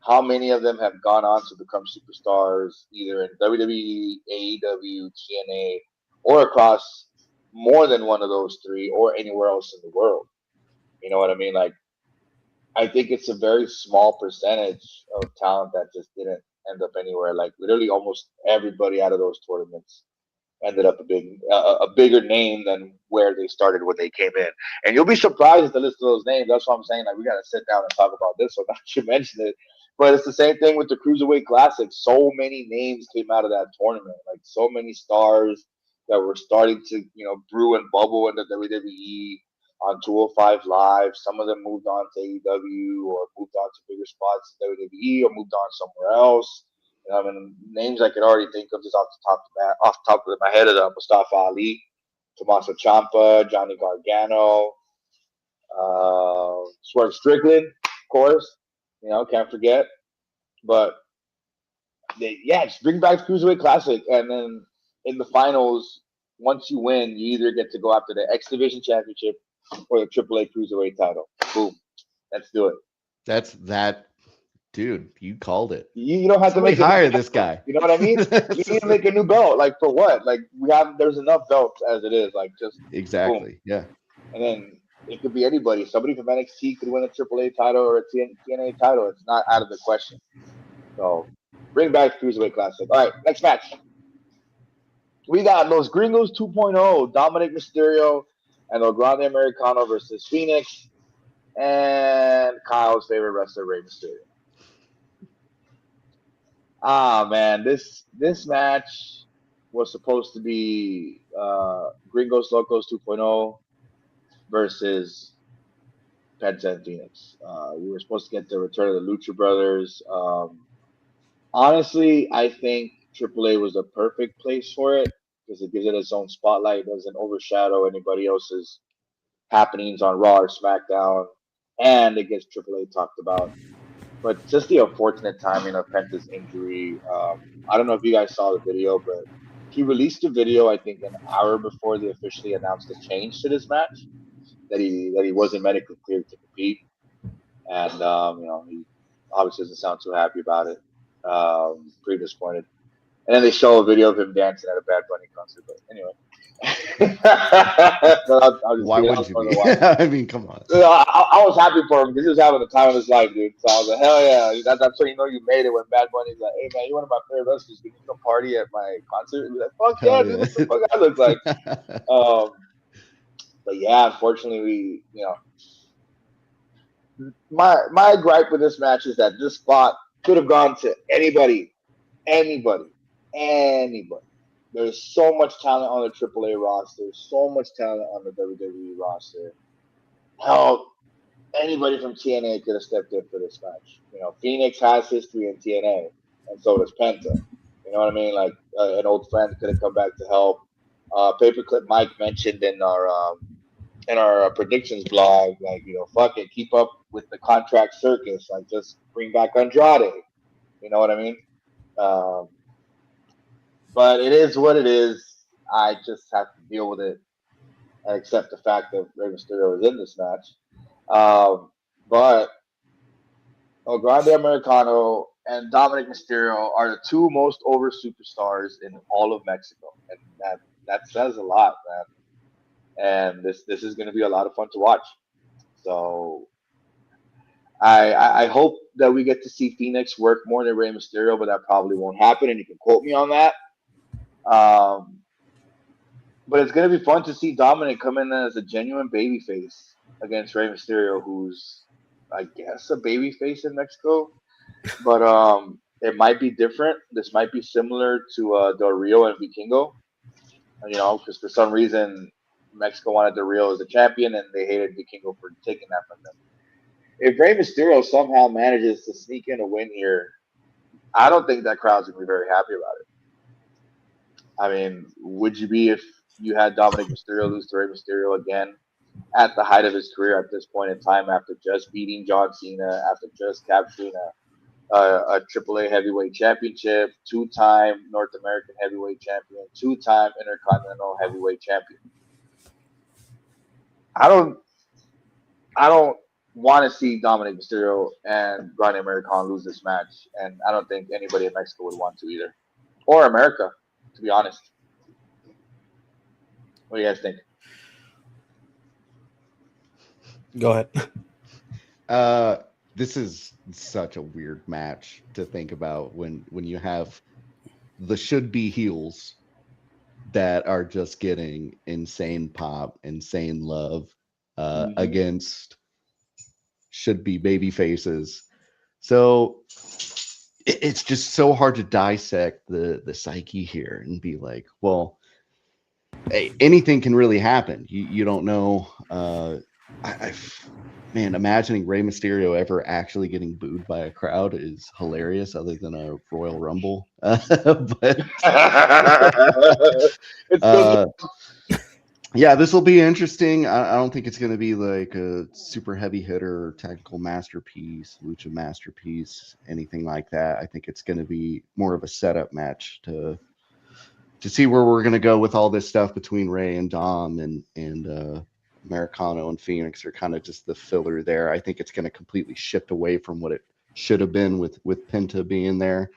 how many of them have gone on to become superstars either in WWE, AEW, TNA, or across more than one of those three or anywhere else in the world? You know what I mean? Like, I think it's a very small percentage of talent that just didn't end up anywhere. Like, literally almost everybody out of those tournaments ended up a bigger name than where they started when they came in. And you'll be surprised at the list of those names. That's what I'm saying. Like we got to sit down and talk about this one. Not you mentioned it, but it's the same thing with the Cruiserweight Classic. So many names came out of that tournament. Like so many stars that were starting to brew and bubble in the WWE on 205 Live. Some of them moved on to AEW or moved on to bigger spots in WWE or moved on somewhere else. I mean, names I could already think of just off the top of my head are Mustafa Ali, Tommaso Ciampa, Johnny Gargano, Swerve Strickland, of course. Can't forget. But just bring back the Cruiserweight Classic, and then in the finals, once you win, you either get to go after the X Division Championship or the AAA Cruiserweight title. Boom, let's do it. That's that, dude. You called it. You don't have to make hire this guy. You know what I mean? You need to make a new belt. Like for what? Like there's enough belts as it is. Like just exactly. Boom. Yeah. And then it could be anybody. Somebody from NXT could win a AAA title or a TNA title. It's not out of the question. So bring back Cruiserweight Classic. All right, next match. We got Los Gringos 2.0, Dominic Mysterio and El Grande Americano versus Phoenix and Kyle's favorite wrestler, Rey Mysterio. Man, this match was supposed to be Gringos Locos 2.0 versus Penta and Phoenix. We were supposed to get the return of the Lucha Brothers. Honestly, I think AAA was the perfect place for it because it gives it its own spotlight. It doesn't overshadow anybody else's happenings on Raw or SmackDown, and it gets AAA talked about. But just the unfortunate timing of Penta's injury. I don't know if you guys saw the video, but he released a video I think an hour before they officially announced the change to this match that he wasn't medically cleared to compete, and he obviously doesn't sound too happy about it. Pretty disappointed. And then they show a video of him dancing at a Bad Bunny concert. But anyway, why wouldn't you be? I mean, come on. I was happy for him because he was having the time of his life, dude. So I was like, hell yeah, that's when you made it. When Bad Bunny's like, hey man, you're one of my favorite wrestlers. Can you come party at my concert? And be like, fuck yeah, dude. What the fuck I look like? But yeah, unfortunately, my gripe with this match is that this spot could have gone to anybody. There's so much talent on the AAA roster. So much talent on the WWE roster. Hell, anybody from TNA could have stepped in for this match. Phoenix has history in TNA, and so does Penta. You know what I mean? Like an old friend could have come back to help. Paperclip Mike mentioned in our predictions blog, like fuck it, keep up with the contract circus. Like just bring back Andrade. You know what I mean? But it is what it is. I just have to deal with it and accept the fact that Rey Mysterio is in this match. But El Grande Americano and Dominic Mysterio are the two most over superstars in all of Mexico, and that says a lot, man. And this is going to be a lot of fun to watch. So I hope that we get to see Phoenix work more than Rey Mysterio, but that probably won't happen, and you can quote me on that. But it's going to be fun to see Dominic come in as a genuine babyface against Rey Mysterio, who's, I guess, a babyface in Mexico. But it might be different. This might be similar to Del Rio and Vikingo, because for some reason Mexico wanted Del Rio as the champion, and they hated Vikingo for taking that from them. If Rey Mysterio somehow manages to sneak in a win here, I don't think that crowd's going to be very happy about it. I mean, would you be if you had Dominic Mysterio lose to Rey Mysterio again at the height of his career at this point in time, after just beating John Cena, after just capturing a AAA heavyweight championship, 2-time North American heavyweight champion, 2-time Intercontinental heavyweight champion? I don't want to see Dominic Mysterio and Grande Americano lose this match, and I don't think anybody in Mexico would want to either, or America, to be honest. What do you guys think? Go ahead. This is such a weird match to think about when you have the should-be heels that are just getting insane pop, insane love against should be baby faces. So it's just so hard to dissect the psyche here and be like, well, anything can really happen. You don't know. Man, imagining Rey Mysterio ever actually getting booed by a crowd is hilarious, other than a Royal Rumble. But It's still yeah, this will be interesting. I don't think it's going to be like a super heavy hitter or technical masterpiece, lucha masterpiece, anything like that. I think it's going to be more of a setup match to see where we're going to go with all this stuff between Ray and Dom and Americano and Phoenix are kind of just the filler there. I think it's going to completely shift away from what it should have been with Penta being there.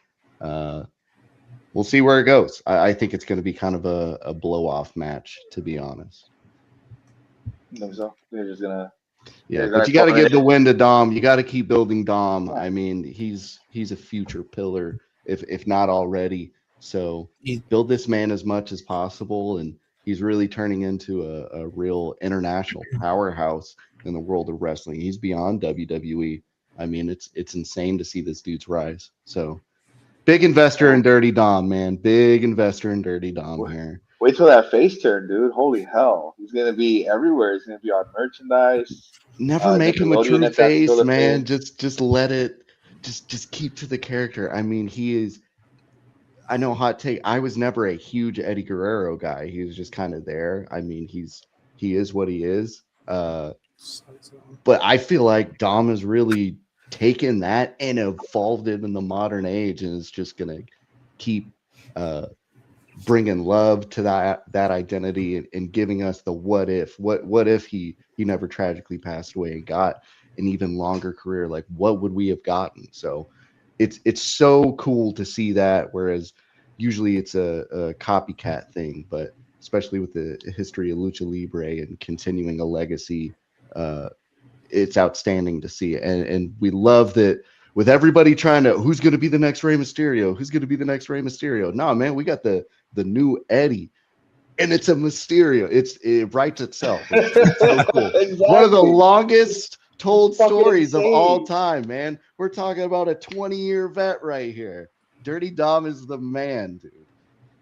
We'll see where it goes. I think it's going to be kind of a blow-off match, to be honest. I think so. They're just gonna. Yeah, but you got to give the win to Dom. You got to keep building Dom. I mean, he's a future pillar, if not already. So build this man as much as possible, and he's really turning into a real international powerhouse in the world of wrestling. He's beyond WWE. I mean, it's insane to see this dude's rise. So big investor in Dirty Dom, man. Big investor in Dirty Dom here. Wait till that face turn, dude. Holy hell. He's going to be everywhere. He's going to be on merchandise. Never make him a true face, man. Just let it, just keep to the character. I mean, he is, I know, hot take. I was never a huge Eddie Guerrero guy. He was just kind of there. I mean, he is what he is. But I feel like Dom has really taken that and evolved it in the modern age, and is just going to keep bringing love to that identity and giving us the what if he never tragically passed away and got an even longer career. Like, what would we have gotten? So it's so cool to see that, whereas usually it's a copycat thing, but especially with the history of Lucha Libre and continuing a legacy, it's outstanding to see. And we love that. With everybody trying to, who's going to be the next Rey Mysterio? Who's going to be the next Rey Mysterio? No, man, we got the new Eddie, and it's a Mysterio. It writes itself. It's so cool. Exactly. One of the longest told stories of all time, man. We're talking about a 20-year vet right here. Dirty Dom is the man, dude.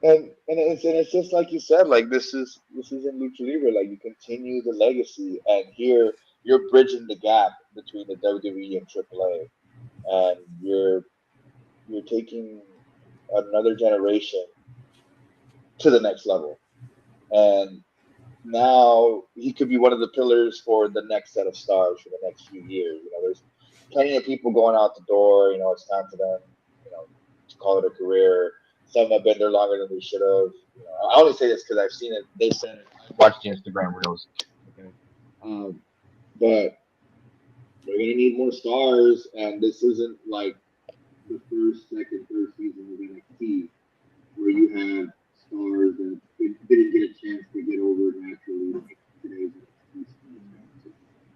And it's just like you said, like this is in Lucha Libre. Like, you continue the legacy, and here you're bridging the gap between the WWE and AAA. And you're taking another generation to the next level, and now he could be one of the pillars for the next set of stars for the next few years. You know, there's plenty of people going out the door. You know, it's time for them, to call it a career. Some have been there longer than they should have. I only say this because I've seen it. They said it. I watched the Instagram reels. Okay, but we're gonna need more stars, and this isn't like the first, second, third season of NXT where you had stars that didn't get a chance to get over naturally like today's NXT stars.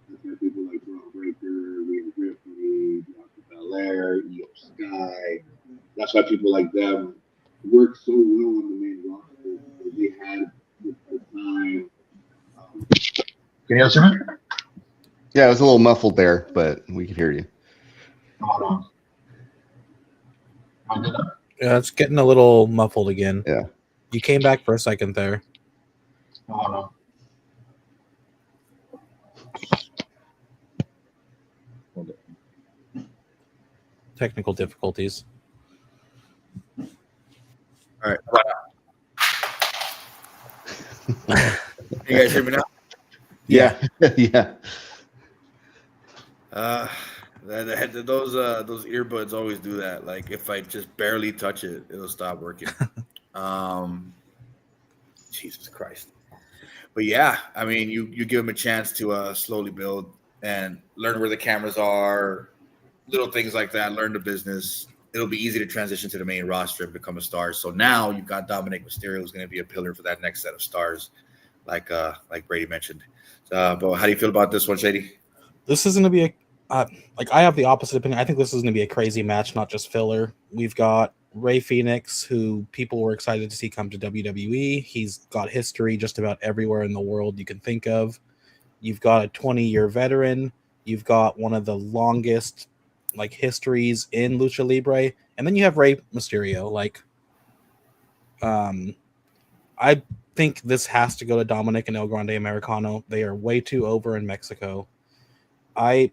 That's why people like Braun Breaker, Rhea Ripley, Bianca Belair, Io Sky. That's why people like them work so well on the main roster, because they had the time. Can you answer me? Yeah, it was a little muffled there, but we could hear you. Yeah, it's getting a little muffled again. Yeah. You came back for a second there. Technical difficulties. All right. You guys hear me now? Yeah. Yeah. Those earbuds always do that. Like, if I just barely touch it, it'll stop working. Jesus Christ. But yeah, I mean, you give them a chance to slowly build and learn where the cameras are, little things like that, learn the business. It'll be easy to transition to the main roster and become a star. So now you've got Dominic Mysterio, who's going to be a pillar for that next set of stars, like Brady mentioned. But how do you feel about this one, Shady? This is going to be I have the opposite opinion. I think this is going to be a crazy match, not just filler. We've got Ray Phoenix, who people were excited to see come to WWE. He's got history just about everywhere in the world you can think of. You've got a 20-year veteran. You've got one of the longest like histories in Lucha Libre, and then you have Rey Mysterio. Like, I think this has to go to Dominic and El Grande Americano. They are way too over in Mexico. I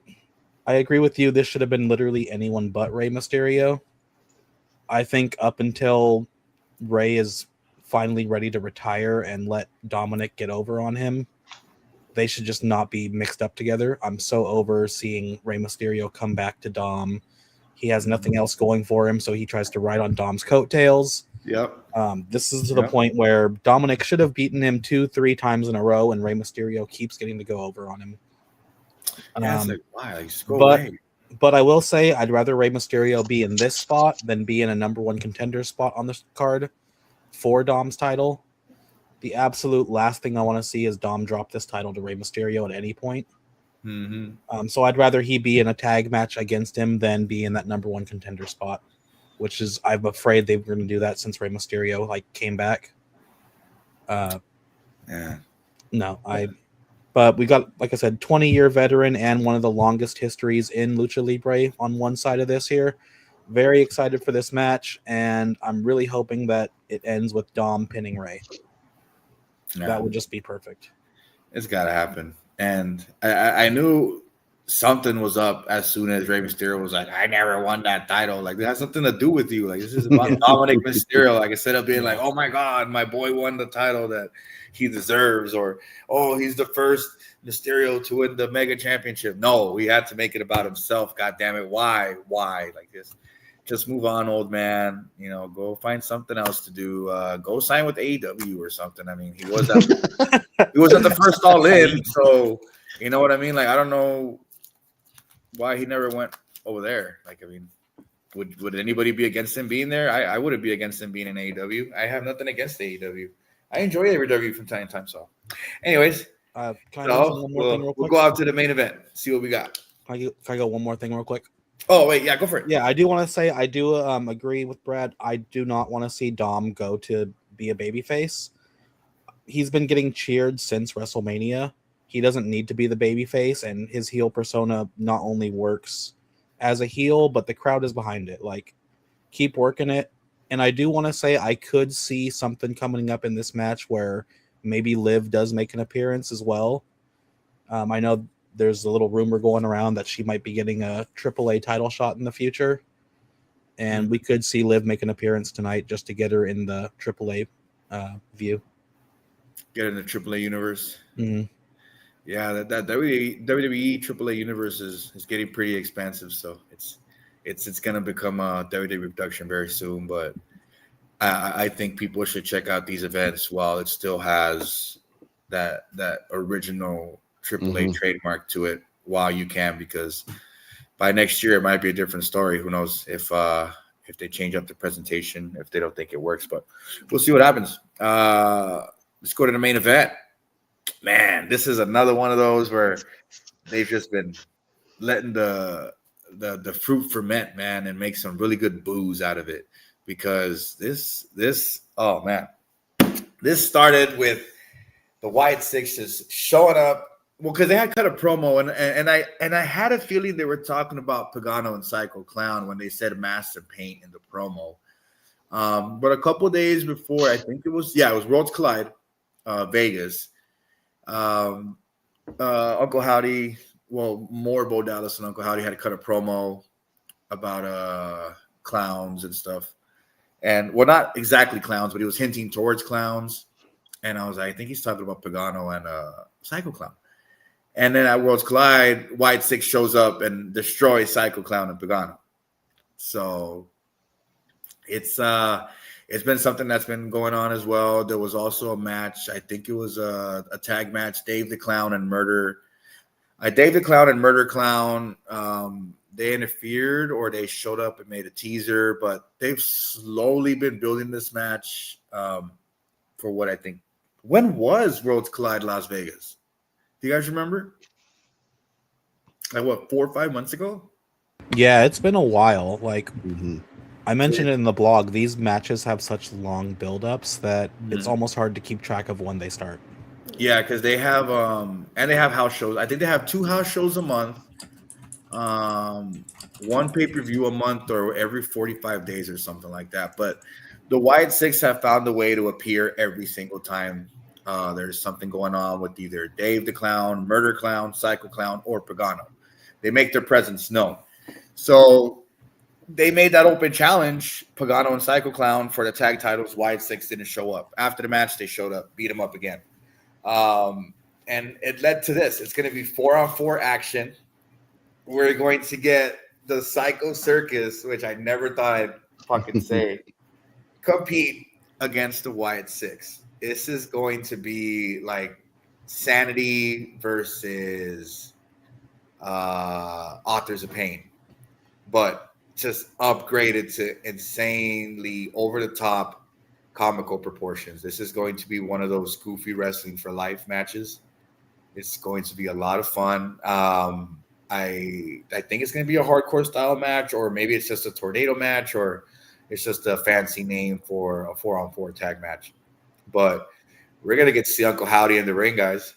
agree with you. This should have been literally anyone but Rey Mysterio. I think up until Rey is finally ready to retire and let Dominic get over on him, they should just not be mixed up together. I'm so over seeing Rey Mysterio come back to Dom. He has nothing else going for him, so he tries to ride on Dom's coattails. Yep. This is to the point where Dominic should have beaten him 2-3 times in a row, and Rey Mysterio keeps getting to go over on him. It's like, why? Just go away. But I will say I'd rather Rey Mysterio be in this spot than be in a number one contender spot on this card for Dom's title. The absolute last thing I want to see is Dom drop this title to Rey Mysterio at any point. Mm-hmm. So I'd rather he be in a tag match against him than be in that number one contender spot, which is, I'm afraid they were going to do that since Rey Mysterio came back. But we got, like I said, 20-year veteran and one of the longest histories in Lucha Libre on one side of this here. Very excited for this match, and I'm really hoping that it ends with Dom pinning Rey. Yeah. That would just be perfect. It's got to happen. And I knew something was up as soon as Rey Mysterio was like, I never won that title. Like, it has something to do with you. Like, this is about Dominic Mysterio. Like, instead of being like, oh my God, my boy won the title that he deserves, or, oh, he's the first Mysterio to win the Mega Championship. No, we had to make it about himself. God damn it. Why? Like this. Just move on, old man. You know, go find something else to do. Go sign with AEW or something. I mean, he was at the first All In, so you know what I mean. Like, I don't know why he never went over there. Like, I mean, would anybody be against him being there? I wouldn't be against him being in AEW. I have nothing against AEW. I enjoy AEW from time to time. So, anyways, we'll go out to the main event. See what we got. Can I go one more thing real quick? Oh, wait, yeah, go for it. Yeah, I do want to say I do agree with Brad. I do not want to see Dom go to be a babyface. He's been getting cheered since WrestleMania. He doesn't need to be the babyface, and his heel persona not only works as a heel, but the crowd is behind it. Like, keep working it. And I do want to say I could see something coming up in this match where maybe Liv does make an appearance as well. I know there's a little rumor going around that she might be getting a AAA title shot in the future. And we could see Liv make an appearance tonight just to get her in the AAA view. Get in the AAA universe. Mm-hmm. Yeah, that WWE AAA universe is getting pretty expansive. So it's going to become a WWE production very soon. But I think people should check out these events while it still has that original AAA trademark to it while you can, because by next year it might be a different story. Who knows if they change up the presentation, if they don't think it works, but we'll see what happens. Let's go to the main event. Man, this is another one of those where they've just been letting the fruit ferment, man, and make some really good booze out of it, because this oh man, this started with the White Sixes showing up. Well, because they had cut a promo, and I had a feeling they were talking about Pagano and Psycho Clown when they said Master Paint in the promo. But a couple days before, I think it was Worlds Collide, Vegas. Uncle Howdy, more Bo Dallas and Uncle Howdy had to cut a promo about clowns and stuff. And not exactly clowns, but he was hinting towards clowns. And I was like, I think he's talking about Pagano and Psycho Clown. And then at Worlds Collide, White Six shows up and destroys Psycho Clown and Pagano. So it's been something that's been going on as well. There was also a match. I think it was a tag match. Dave the Clown and Murder. Dave the Clown and Murder Clown. They interfered, or they showed up and made a teaser. But they've slowly been building this match for what I think. When was Worlds Collide Las Vegas? Do you guys remember? Like 4 or 5 months ago? Yeah, it's been a while. Like, I mentioned it in the blog. These matches have such long build-ups that it's Mhm. almost hard to keep track of when they start. Yeah, because they have and they have house shows. I think they have 2 house shows a month, one pay-per-view a month, or every 45 days or something like that. But the Wyatt Six have found a way to appear every single time there's something going on with either Dave the Clown, Murder Clown, Psycho Clown, or Pagano. They make their presence known. So they made that open challenge, Pagano and Psycho Clown, for the tag titles. Wyatt Six didn't show up. After the match, they showed up, beat him up again. And it led to this. It's going to be 4-on-4 action. We're going to get the Psycho Circus, which I never thought I'd fucking say, compete against the Wyatt Six. This is going to be like Sanity versus Authors of Pain, but just upgraded to insanely over the top comical proportions. This is going to be one of those goofy wrestling for life matches. It's going to be a lot of fun. I think it's going to be a hardcore style match, or maybe it's just a tornado match, or it's just a fancy name for a 4-on-4 tag match. But we're going to get to see Uncle Howdy in the ring, guys.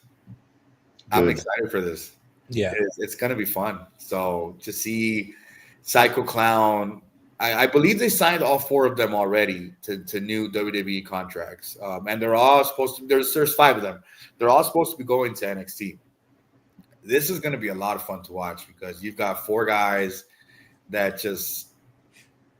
I'm Good. excited for this. Yeah. It's going to be fun. So to see Psycho Clown, I believe they signed all 4 of them already to new WWE contracts. And they're all supposed to, there's 5 of them. They're all supposed to be going to NXT. This is going to be a lot of fun to watch because you've got 4 guys that just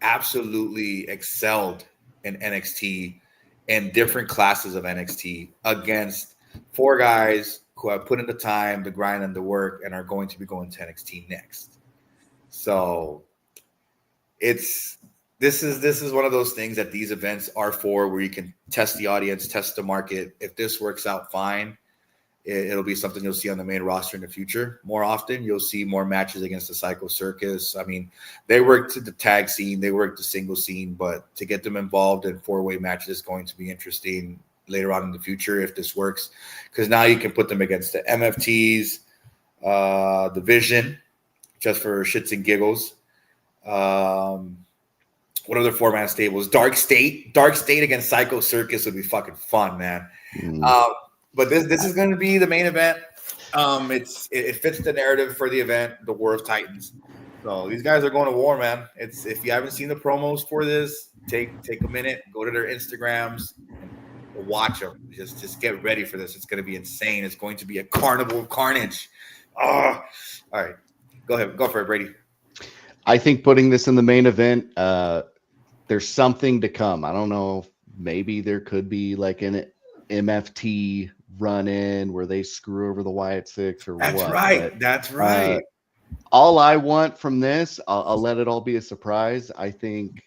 absolutely excelled in NXT and different classes of NXT against 4 guys who have put in the time, the grind, and the work, and are going to be going to NXT next. So this is one of those things that these events are for, where you can test the audience, test the market. If this works out fine, it'll be something you'll see on the main roster in the future. More often, you'll see more matches against the Psycho Circus. I mean, they worked the tag scene, they worked the single scene, but to get them involved in 4-way matches is going to be interesting later on in the future if this works, because now you can put them against the MFTs, the Vision, just for shits and giggles. What other 4-man stables? Dark State against Psycho Circus would be fucking fun, man. But this is going to be the main event. It fits the narrative for the event, the War of Titans. So these guys are going to war, man. It's, if you haven't seen the promos for this, take a minute, go to their Instagrams, and watch them. Just get ready for this. It's going to be insane. It's going to be a carnival of carnage. Oh, all right, go for it, Brady. I think putting this in the main event, there's something to come. I don't know. Maybe there could be like an MFT run-in where they screw over the Wyatt Six or That's what. right. But, that's right. All I want from this, I'll let it all be a surprise. I think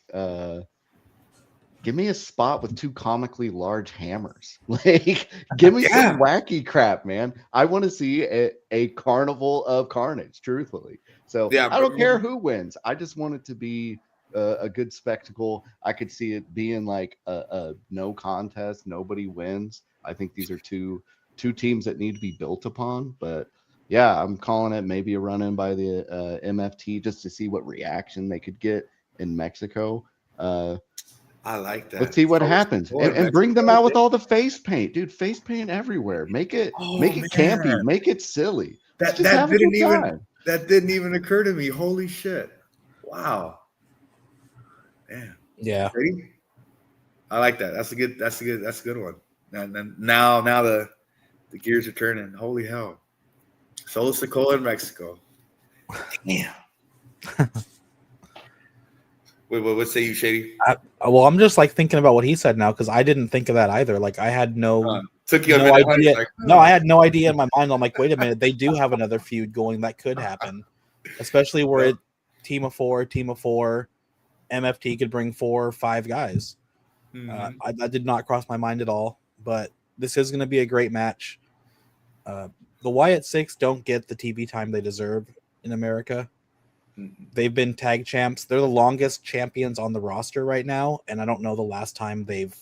give me a spot with 2 comically large hammers. Like, give me some wacky crap, man. I want to see a carnival of carnage, truthfully. So Yeah, I don't care who wins. I just want it to be a good spectacle. I could see it being like a no contest, nobody wins. I think these are two teams that need to be built upon. But yeah, I'm calling it maybe a run-in by the MFT just to see what reaction they could get in Mexico. I like that. Let's see what happens, and bring them out with all the face paint, dude. Face paint everywhere. Make it campy. Make it silly. That didn't even occur to me. Holy shit! Wow. Damn. Yeah. Ready? I like that. That's a good one. And now the gears are turning. Holy hell! Solo Sokola in Mexico. Damn. Wait, what say you, Shady? Well, I'm just like thinking about what he said now because I didn't think of that either. Like I had no idea. Like, No, I had no idea in my mind. I'm like, wait a minute, they do have another feud going that could happen, especially where it team of four, MFT could bring 4 or 5 guys. Mm-hmm. That did not cross my mind at all. But this is going to be a great match. The Wyatt Six don't get the TV time they deserve in America. They've been tag champs. They're the longest champions on the roster right now, and I don't know the last time they've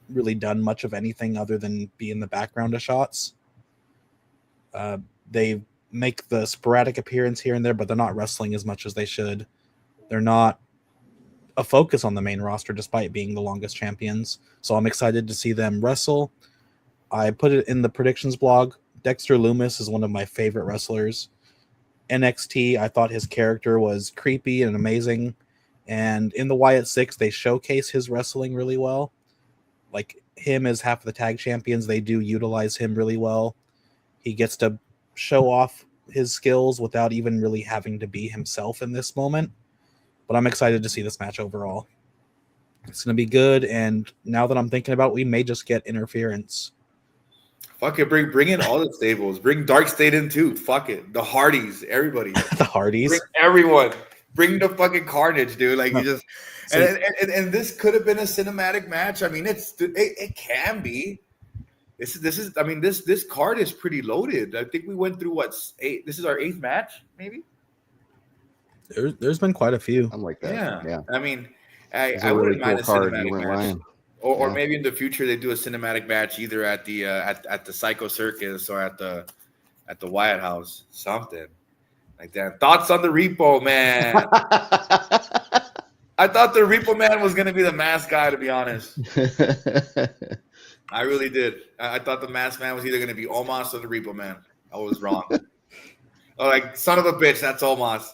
really done much of anything other than be in the background of shots. They make the sporadic appearance here and there, but they're not wrestling as much as they should. They're not a focus on the main roster despite being the longest champions. So I'm excited to see them wrestle. I put it in the predictions blog. Dexter Lumis is one of my favorite wrestlers. NXT, I thought his character was creepy and amazing. And in the Wyatt Six, they showcase his wrestling really well. Like him as half of the tag champions, they do utilize him really well. He gets to show off his skills without even really having to be himself in this moment. But I'm excited to see this match overall. It's going to be good. And now that I'm thinking about it, we may just get interference. Fuck it, bring in all the stables. Bring Dark State in too. Fuck it. The Hardys, everybody. The Hardys. Bring everyone. Bring the fucking carnage, dude. Like you just and this could have been a cinematic match. I mean, it can be. This is. I mean, this card is pretty loaded. I think we went through eight. This is our 8th match, maybe. There's been quite a few. I'm like that. Yeah. I mean, I really wouldn't mind a card. cinematic match. Or maybe in the future they do a cinematic match either at the at the Psycho Circus or at the Wyatt House, something like that. Thoughts on the Repo Man? I thought the Repo Man was gonna be the mask guy, to be honest. I really did. I thought the mask man was either gonna be Omos or the Repo Man. I was wrong. Oh, like son of a bitch, that's Omos.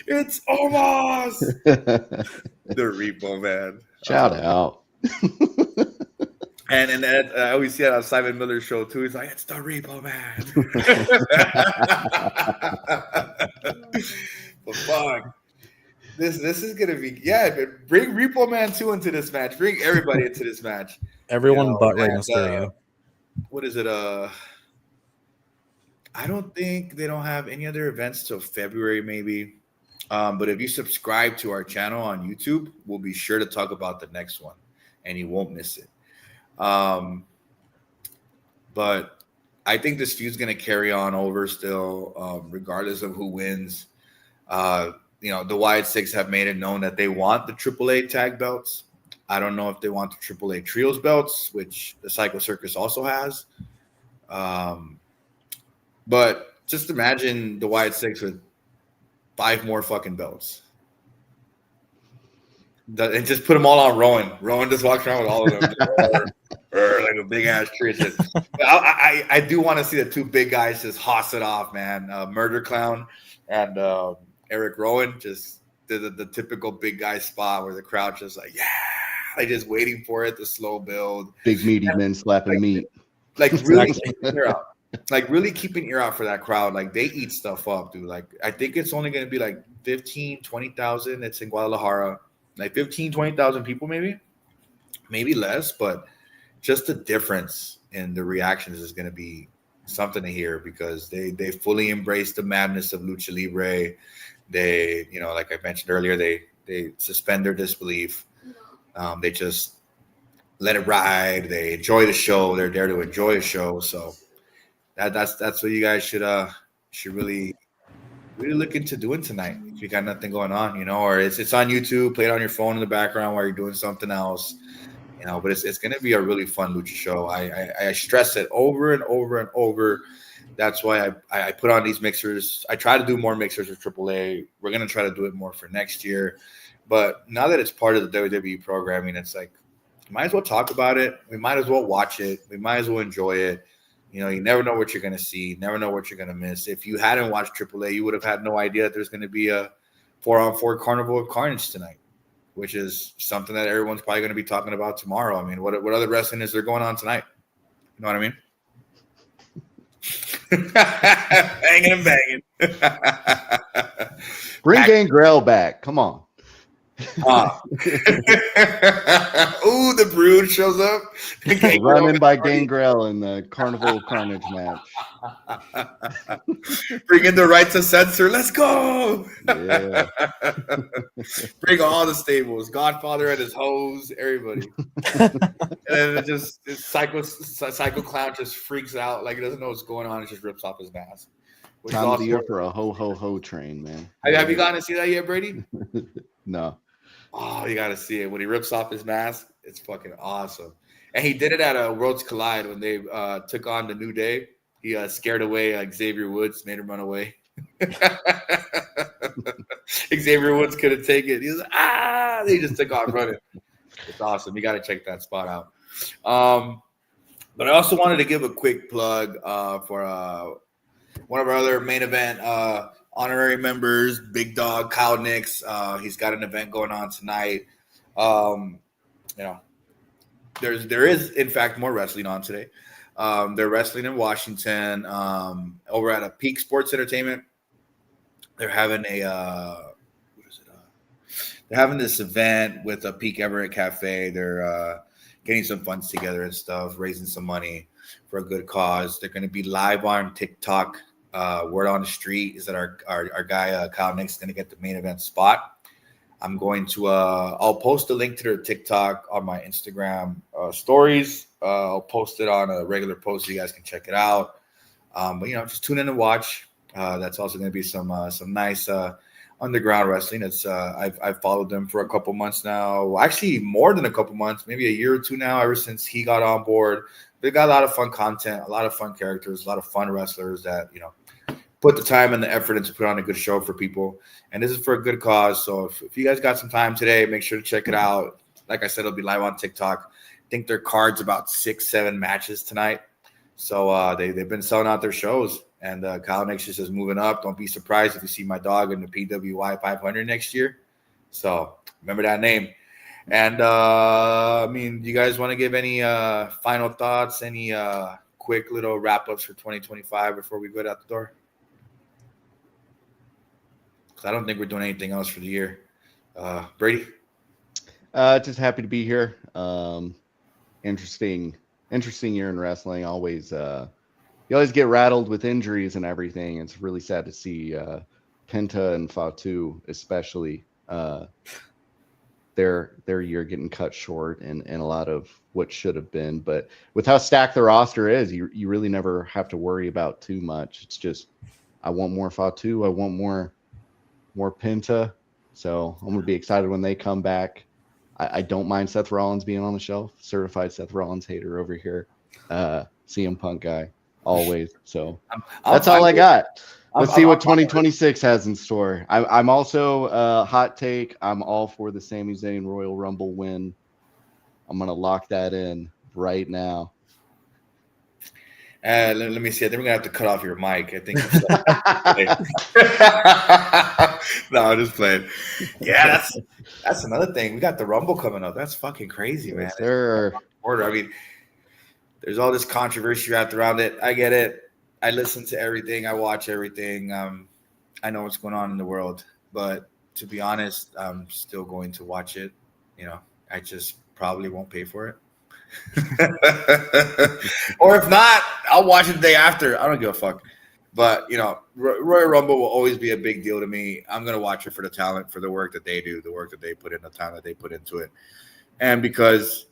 It's Omos. The Repo Man. Shout out. And I always see it on Simon Miller's show too. He's like, it's the Repo Man. But fuck. This is gonna be bring Repo Man 2 into this match. Bring everybody into this match. Everyone but Rey Mysterio. What is it? I don't think they don't have any other events till February, maybe. But if you subscribe to our channel on YouTube, we'll be sure to talk about the next one, and you won't miss it. But I think this feud's going to carry on over still, regardless of who wins. The Wyatt Six have made it known that they want the AAA tag belts. I don't know if they want the AAA trios belts, which the Psycho Circus also has. But just imagine the Wyatt Six with 5 more fucking belts. And just put them all on Rowan. Rowan just walks around with all of them. Like a big ass tree. I do want to see the 2 big guys just hoss it off, man. Murder Clown and Eric Rowan just did the typical big guy spot where the crowd just like, like just waiting for it, the slow build. Big meaty men slapping meat. Like really keeping ear out. Like really keeping ear out for that crowd. Like they eat stuff up, dude. Like I think it's only going to be like 15, 20,000. It's in Guadalajara. Like 15, 20,000 people maybe less. But just the difference in the reactions is going to be something to hear because they fully embrace the madness of Lucha Libre. They, like I mentioned earlier, they suspend their disbelief. They just let it ride. They enjoy the show. They're there to enjoy a show. So that's what you guys should really look into doing tonight if you got nothing going on, or it's on YouTube. Play it on your phone in the background while you're doing something else, But it's gonna be a really fun lucha show. I stress it over and over and over. That's why I put on these mixers. I try to do more mixers with AAA. We're gonna try to do it more for next year. But now that it's part of the WWE programming, it's like you might as well talk about it. We might as well watch it. We might as well enjoy it. You never know what you're going to see. Never know what you're going to miss. If you hadn't watched AAA, you would have had no idea that there's going to be a 4-on-4 Carnival of Carnage tonight, which is something that everyone's probably going to be talking about tomorrow. I mean, what other wrestling is there going on tonight? You know what I mean? Hanging and banging. Bring Gangrel back. Come on. Ooh, the Brood shows up. Running by Gangrel in the Carnival of Carnage match. Bring in the right to censor. Let's go. Yeah. Bring all the stables. Godfather and his hoes. Everybody. And Psycho Clown just freaks out. Like he doesn't know what's going on. It just rips off his mask. Time of the year for a ho train, man. Have you gotten to see that yet, Brady? No. Oh, you got to see it. When he rips off his mask, it's fucking awesome. And he did it at Worlds Collide when they took on the New Day. He scared away Xavier Woods, made him run away. Xavier Woods couldn't take it. He's like, they just took off running. It's awesome. You got to check that spot out. But I also wanted to give a quick plug for one of our other main event honorary members, Big Dog Kyle Nix. He's got an event going on tonight. There is in fact more wrestling on today. They're wrestling in Washington over at a Peak Sports Entertainment. They're having they're having this event with a Peak Everett Cafe. They're getting some funds together and stuff, raising some money for a good cause. They're going to be live on TikTok. Word on the street is that our guy Kyle Nix is going to get the main event spot. I'm going to I'll post a link to their TikTok on my Instagram stories. I'll post it on a regular post so you guys can check it out. But just tune in and watch. That's also going to be some nice underground wrestling. It's I've followed them for a couple months now. Actually, more than a couple months, maybe a year or two now. Ever since he got on board, they got a lot of fun content, a lot of fun characters, a lot of fun wrestlers that put the time and the effort into put on a good show for people. And this is for a good cause. So if you guys got some time today, make sure to check it out. Like I said, it'll be live on TikTok. I think their card's about 6-7 matches tonight. So they've been selling out their shows. And Kyle Nix just is moving up. Don't be surprised if you see my dog in the PWI 500 next year. So remember that name. And do you guys want to give any final thoughts, any quick little wrap-ups for 2025 before we go out the door? Because I don't think we're doing anything else for the year. Brady? Just happy to be here. Interesting year in wrestling. Always, you always get rattled with injuries and everything. It's really sad to see Penta and Fatu, especially, their year getting cut short and a lot of what should have been. But with how stacked the roster is, you really never have to worry about too much. It's just, I want more Fatu. I want more Penta. So I'm going to be excited when they come back. I don't mind Seth Rollins being on the shelf. Certified Seth Rollins hater over here. CM Punk guy, always. So that's all I got. Let's see what 2026 has in store. I'm also hot take. I'm all for the Sami Zayn Royal Rumble win. I'm going to lock that in right now. Let me see. I think we're going to have to cut off your mic. I think no, I'm just playing. Yeah, that's another thing. We got the Rumble coming up. That's fucking crazy, man. Yes, sir. I mean, there's all this controversy wrapped around it. I get it. I listen to everything. I watch everything. I know what's going on in the world. But to be honest, I'm still going to watch it. I just probably won't pay for it. Or if not, I'll watch it the day after. I don't give a fuck. But Royal Rumble will always be a big deal to me. I'm gonna watch it for the talent, for the work that they do, the work that they put in, the time that they put into it, and because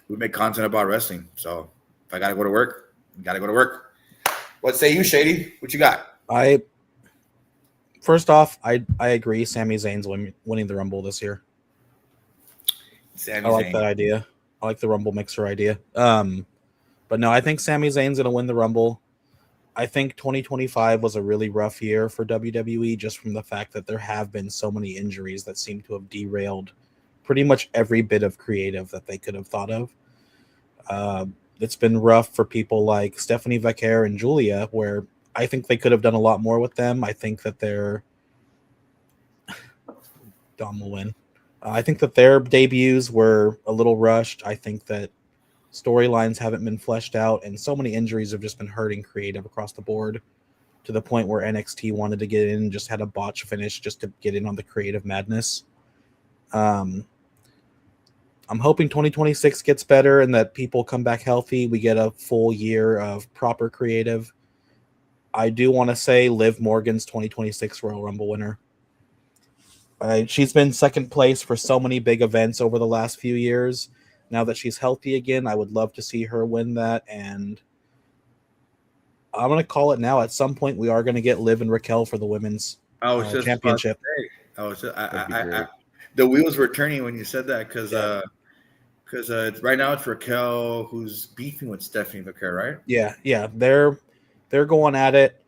we make content about wrestling. So if I gotta go to work, I gotta go to work. What say you, Shady? What you got? First off, I agree. Sami Zayn's winning the Rumble this year. I like that idea. I like the Rumble mixer idea. But no, I think Sami Zayn's going to win the Rumble. I think 2025 was a really rough year for WWE just from the fact that there have been so many injuries that seem to have derailed pretty much every bit of creative that they could have thought of. It's been rough for people like Stephanie Vaquer and Julia, where I think they could have done a lot more with them. I think that Dom will win. I think that their debuts were a little rushed. I think that storylines haven't been fleshed out, and so many injuries have just been hurting creative across the board to the point where NXT wanted to get in and just had a botch finish just to get in on the creative madness. I'm hoping 2026 gets better and that people come back healthy. We get a full year of proper creative. I do want to say Liv Morgan's 2026 Royal Rumble winner. She's been second place for so many big events over the last few years. Now that she's healthy again, I would love to see her win that. And I'm going to call it now. At some point, we are going to get Liv and Raquel for the women's championship. The wheels were turning when you said that because right now it's Raquel who's beefing with Stephanie Vaquer, right? Yeah, they're going at it.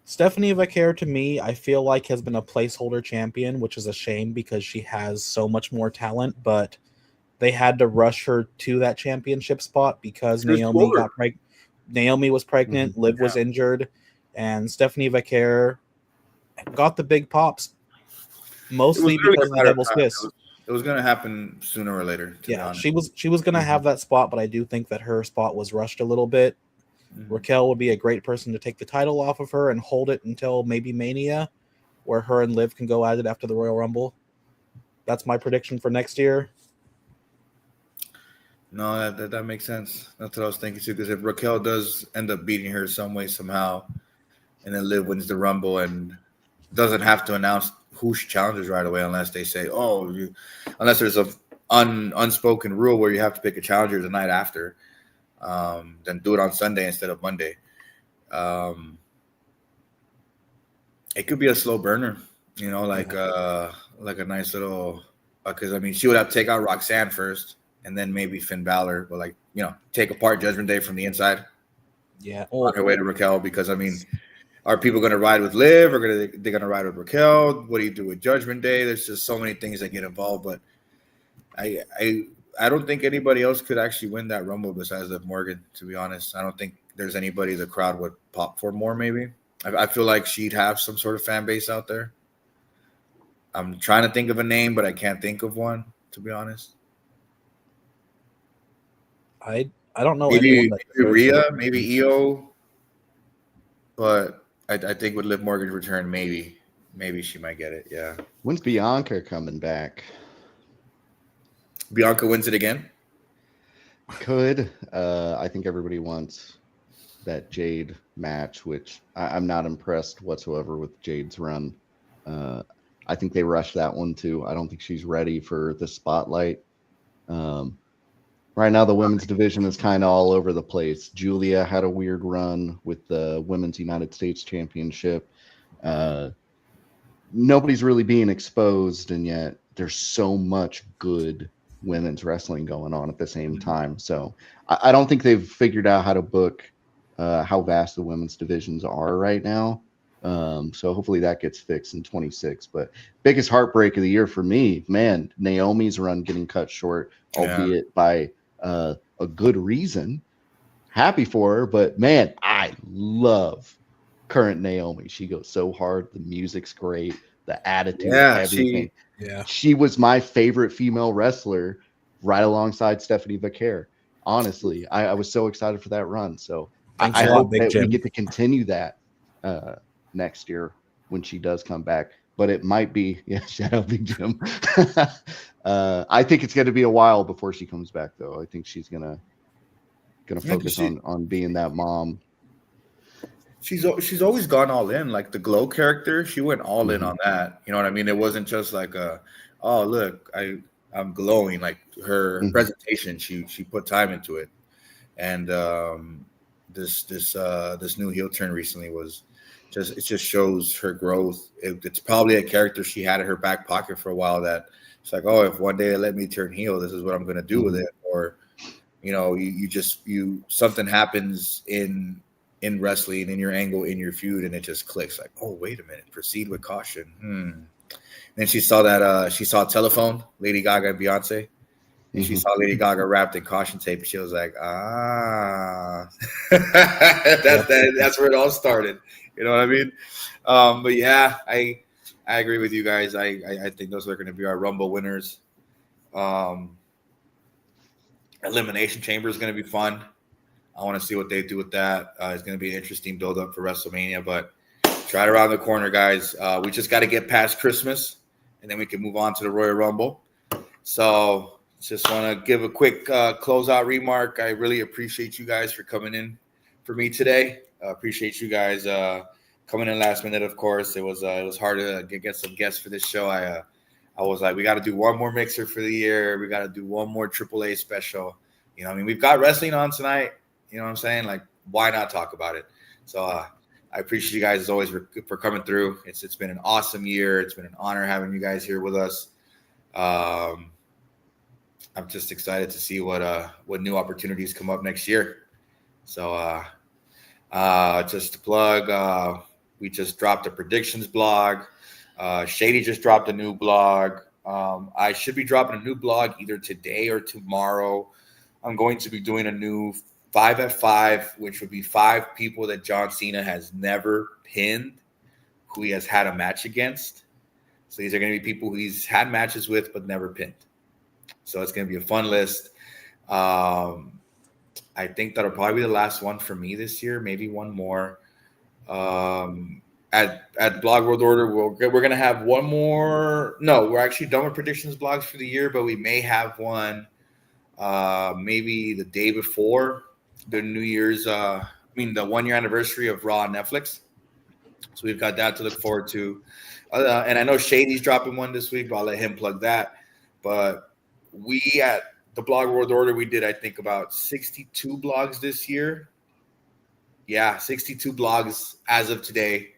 Stephanie Vaquer, to me, I feel like has been a placeholder champion, which is a shame because she has so much more talent, but they had to rush her to that championship spot because She was Naomi poor. got pregnant. Naomi was pregnant, Liv was injured, and Stephanie Vaquer got the big pops It was mostly literally because of a the matter of devil's time. kiss. It was going to happen sooner or later, to be Yeah, honest. she was gonna have that spot, but I do think that her spot was rushed a little bit. Raquel would be a great person to take the title off of her and hold it until maybe Mania, where her and Liv can go at it after the Royal Rumble. That's my prediction for next year. No, that makes sense. That's what I was thinking too. Because if Raquel does end up beating her some way somehow, and then Liv wins the Rumble and doesn't have to announce who she challenges right away, unless they say, unless there's a unspoken rule where you have to pick a challenger the night after, then do it on Sunday instead of Monday. It could be a slow burner, like a nice little. Because I mean, she would have to take out Roxanne first, and then maybe Finn Balor, but take apart Judgment Day from the inside. Yeah, On her way to Raquel, because I mean, are people going to ride with Liv, or they're going to ride with Raquel? What do you do with Judgment Day? There's just so many things that get involved, but I don't think anybody else could actually win that Rumble besides Liv Morgan. To be honest, I don't think there's anybody the crowd would pop for more. Maybe I feel like she'd have some sort of fan base out there. I'm trying to think of a name, but I can't think of one. To be honest, I don't know maybe anyone that Rhea, maybe Io, but I think with Liv Morgan's return, maybe she might get it. Yeah. When's Bianca coming back? Bianca wins it again. Could. I think everybody wants that Jade match, which I'm not impressed whatsoever with Jade's run. I think they rushed that one too. I don't think she's ready for the spotlight. Right now, the women's division is kind of all over the place. Julia had a weird run with the Women's United States Championship. Nobody's really being exposed, and yet there's so much good women's wrestling going on at the same time. So I don't think they've figured out how to book how vast the women's divisions are right now. So hopefully that gets fixed in 26. But biggest heartbreak of the year for me, man, Naomi's run getting cut short, albeit by a good reason. Happy for her, but man, I love current Naomi. She goes so hard. The music's great. The attitude, everything. She was my favorite female wrestler right alongside Stephanie Vaquer. Honestly, I was so excited for that run. So I hope that we get to continue that next year when she does come back. But it might be, shout out Big Jim. I think it's going to be a while before she comes back, though. I think she's gonna focus on being that mom. She's always gone all in. Like the Glow character, she went all in on that. You know what I mean? It wasn't just like oh look, I'm glowing. Like her presentation, she put time into it. And this new heel turn recently was just shows her growth. It's probably a character she had in her back pocket for a while that it's like, oh, if one day they let me turn heel, this is what I'm gonna do with it. Or you something happens in wrestling, in your angle, in your feud, and it just clicks. Like, oh, wait a minute, proceed with caution. Then she saw Telephone, Lady Gaga and Beyonce, and she saw Lady Gaga wrapped in caution tape, and she was like, that's where it all started. You know what I mean? But yeah, I agree with you guys. I think those are going to be our Rumble winners. Elimination Chamber is going to be fun. I want to see what they do with that. It's going to be an interesting build-up for WrestleMania, but it's right around the corner, guys. We just got to get past Christmas, and then we can move on to the Royal Rumble. So just want to give a quick closeout remark. I really appreciate you guys for coming in for me today. Appreciate you guys coming in last minute, of course. It was hard to get some guests for this show. I was like, we got to do one more mixer for the year. We got to do one more AAA special. You know, I mean, we've got wrestling on tonight. You know what I'm saying? Like, why not talk about it? So I appreciate you guys as always for coming through. It's been an awesome year. It's been an honor having you guys here with us. I'm just excited to see what new opportunities come up next year. So just to plug, We just dropped a predictions blog. Shady just dropped a new blog. I should be dropping a new blog either today or tomorrow. I'm going to be doing a new 5 at 5, which would be 5 people that John Cena has never pinned, who he has had a match against. So these are going to be people who he's had matches with but never pinned. So it's going to be a fun list. I think that'll probably be the last one for me this year, maybe one more. At Blog World Order, we're going to have one more. No, we're actually done with predictions blogs for the year, but we may have one maybe the day before the New Year's, the 1 year anniversary of Raw on Netflix. So we've got that to look forward to. And I know Shady's dropping one this week, but I'll let him plug that. But we at the Blog World Order, we did, I think, about 62 blogs this year. Yeah, 62 blogs as of today.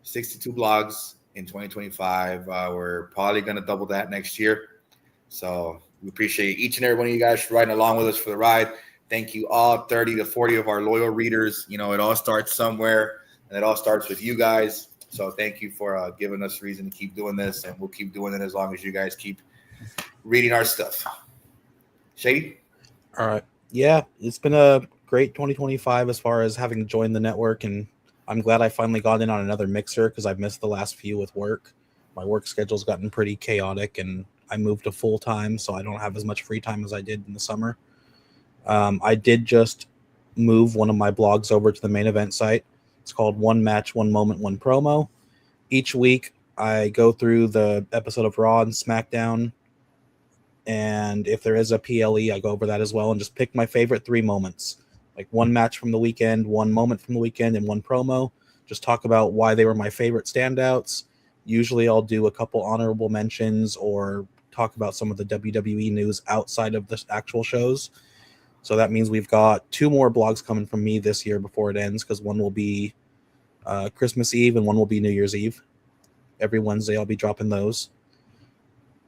62 blogs in 2025. We're probably going to double that next year. So we appreciate each and every one of you guys for riding along with us for the ride. Thank you all 30 to 40 of our loyal readers. You know, it all starts somewhere, and it all starts with you guys. So thank you for giving us reason to keep doing this, and we'll keep doing it as long as you guys keep reading our stuff. Shady? All right. Yeah, it's been a great 2025 as far as having joined the network, and I'm glad I finally got in on another mixer because I've missed the last few with work. My work schedule's gotten pretty chaotic, and I moved to full time, so I don't have as much free time as I did in the summer. I did just move one of my blogs over to the main event site. It's called One Match, One Moment, One Promo. Each week, I go through the episode of Raw and SmackDown, and if there is a PLE, I go over that as well and just pick my favorite 3 moments, like one match from the weekend, one moment from the weekend, and one promo. Just talk about why they were my favorite standouts. Usually I'll do a couple honorable mentions or talk about some of the WWE news outside of the actual shows. So that means we've got 2 more blogs coming from me this year before it ends, because one will be Christmas Eve and one will be New Year's Eve. Every Wednesday I'll be dropping those.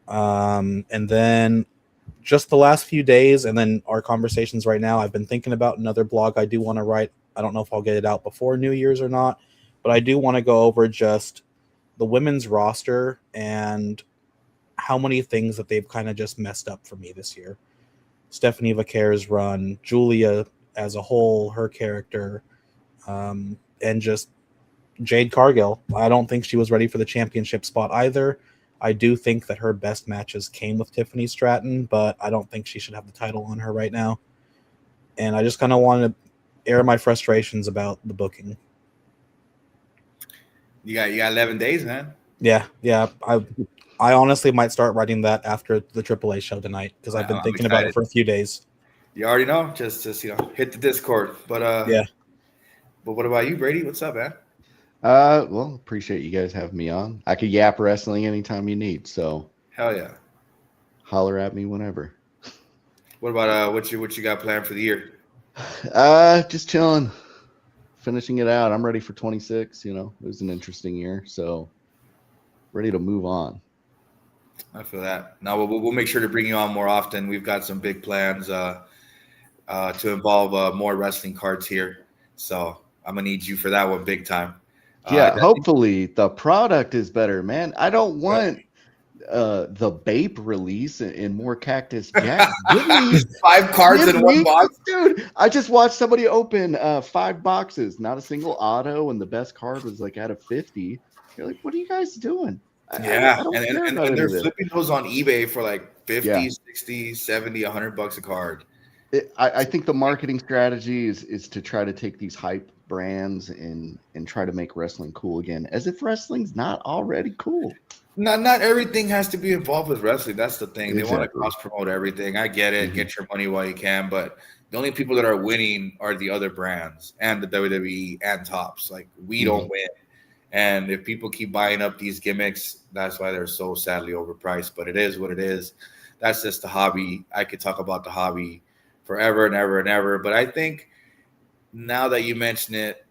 And then just the last few days and then our conversations right now, I've been thinking about another blog I do want to write. I don't know if I'll get it out before New Year's or not, but I do want to go over just the women's roster and how many things that they've kind of just messed up for me this year. Stephanie Vaquer's run, Julia as a whole, her character, and just Jade Cargill. I don't think she was ready for the championship spot either. I do think that her best matches came with Tiffany Stratton, but I don't think she should have the title on her right now. And I just kind of want to air my frustrations about the booking. You got 11 days, man. Yeah. I honestly might start writing that after the AAA show tonight because I've been thinking about it for a few days. You already know. Just hit the Discord. But yeah. But what about you, Brady? What's up, man? Well, appreciate you guys having me on. I could yap wrestling anytime you need, so hell yeah. Holler at me whenever. What about what you got planned for the year? Just chilling. Finishing it out. I'm ready for 26, it was an interesting year, so ready to move on. I feel that. Now we'll make sure to bring you on more often. We've got some big plans to involve more wrestling cards here. So I'm gonna need you for that one big time. Yeah, hopefully the product is better, man. I don't want the Bape release and more Cactus Jack. Give me 5 cards in one box. Dude, I just watched somebody open 5 boxes, not a single auto, and the best card was like out of 50. You're like, what are you guys doing? Yeah, and they're flipping those on eBay for like 50, 60, 70, $100 a card. I think the marketing strategy is to try to take these hype brands and try to make wrestling cool again, as if wrestling's not already cool. Not everything has to be involved with wrestling. That's the thing. They Exactly. want to cross promote everything. I get it. Mm-hmm. Get your money while you can, but the only people that are winning are the other brands and the WWE and Tops. Like we don't win. And if people keep buying up these gimmicks, that's why they're so sadly overpriced. But it is what it is. That's just the hobby. I could talk about the hobby forever and ever and ever. But I think now that you mention it,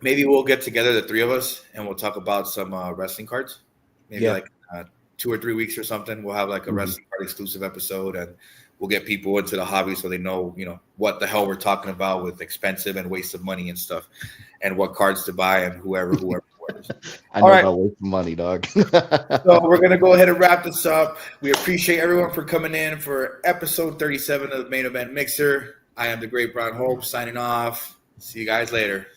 maybe we'll get together, the 3 of us, and we'll talk about some wrestling cards. Maybe like 2 or 3 weeks or something, we'll have like a wrestling card exclusive episode, and we'll get people into the hobby so they know, what the hell we're talking about with expensive and waste of money and stuff, and what cards to buy and whoever. I know All right. about wasting money, dog. So we're going to go ahead and wrap this up. We appreciate everyone for coming in for episode 37 of the Main Event Mixer. I am the Great Brown Hope signing off. See you guys later.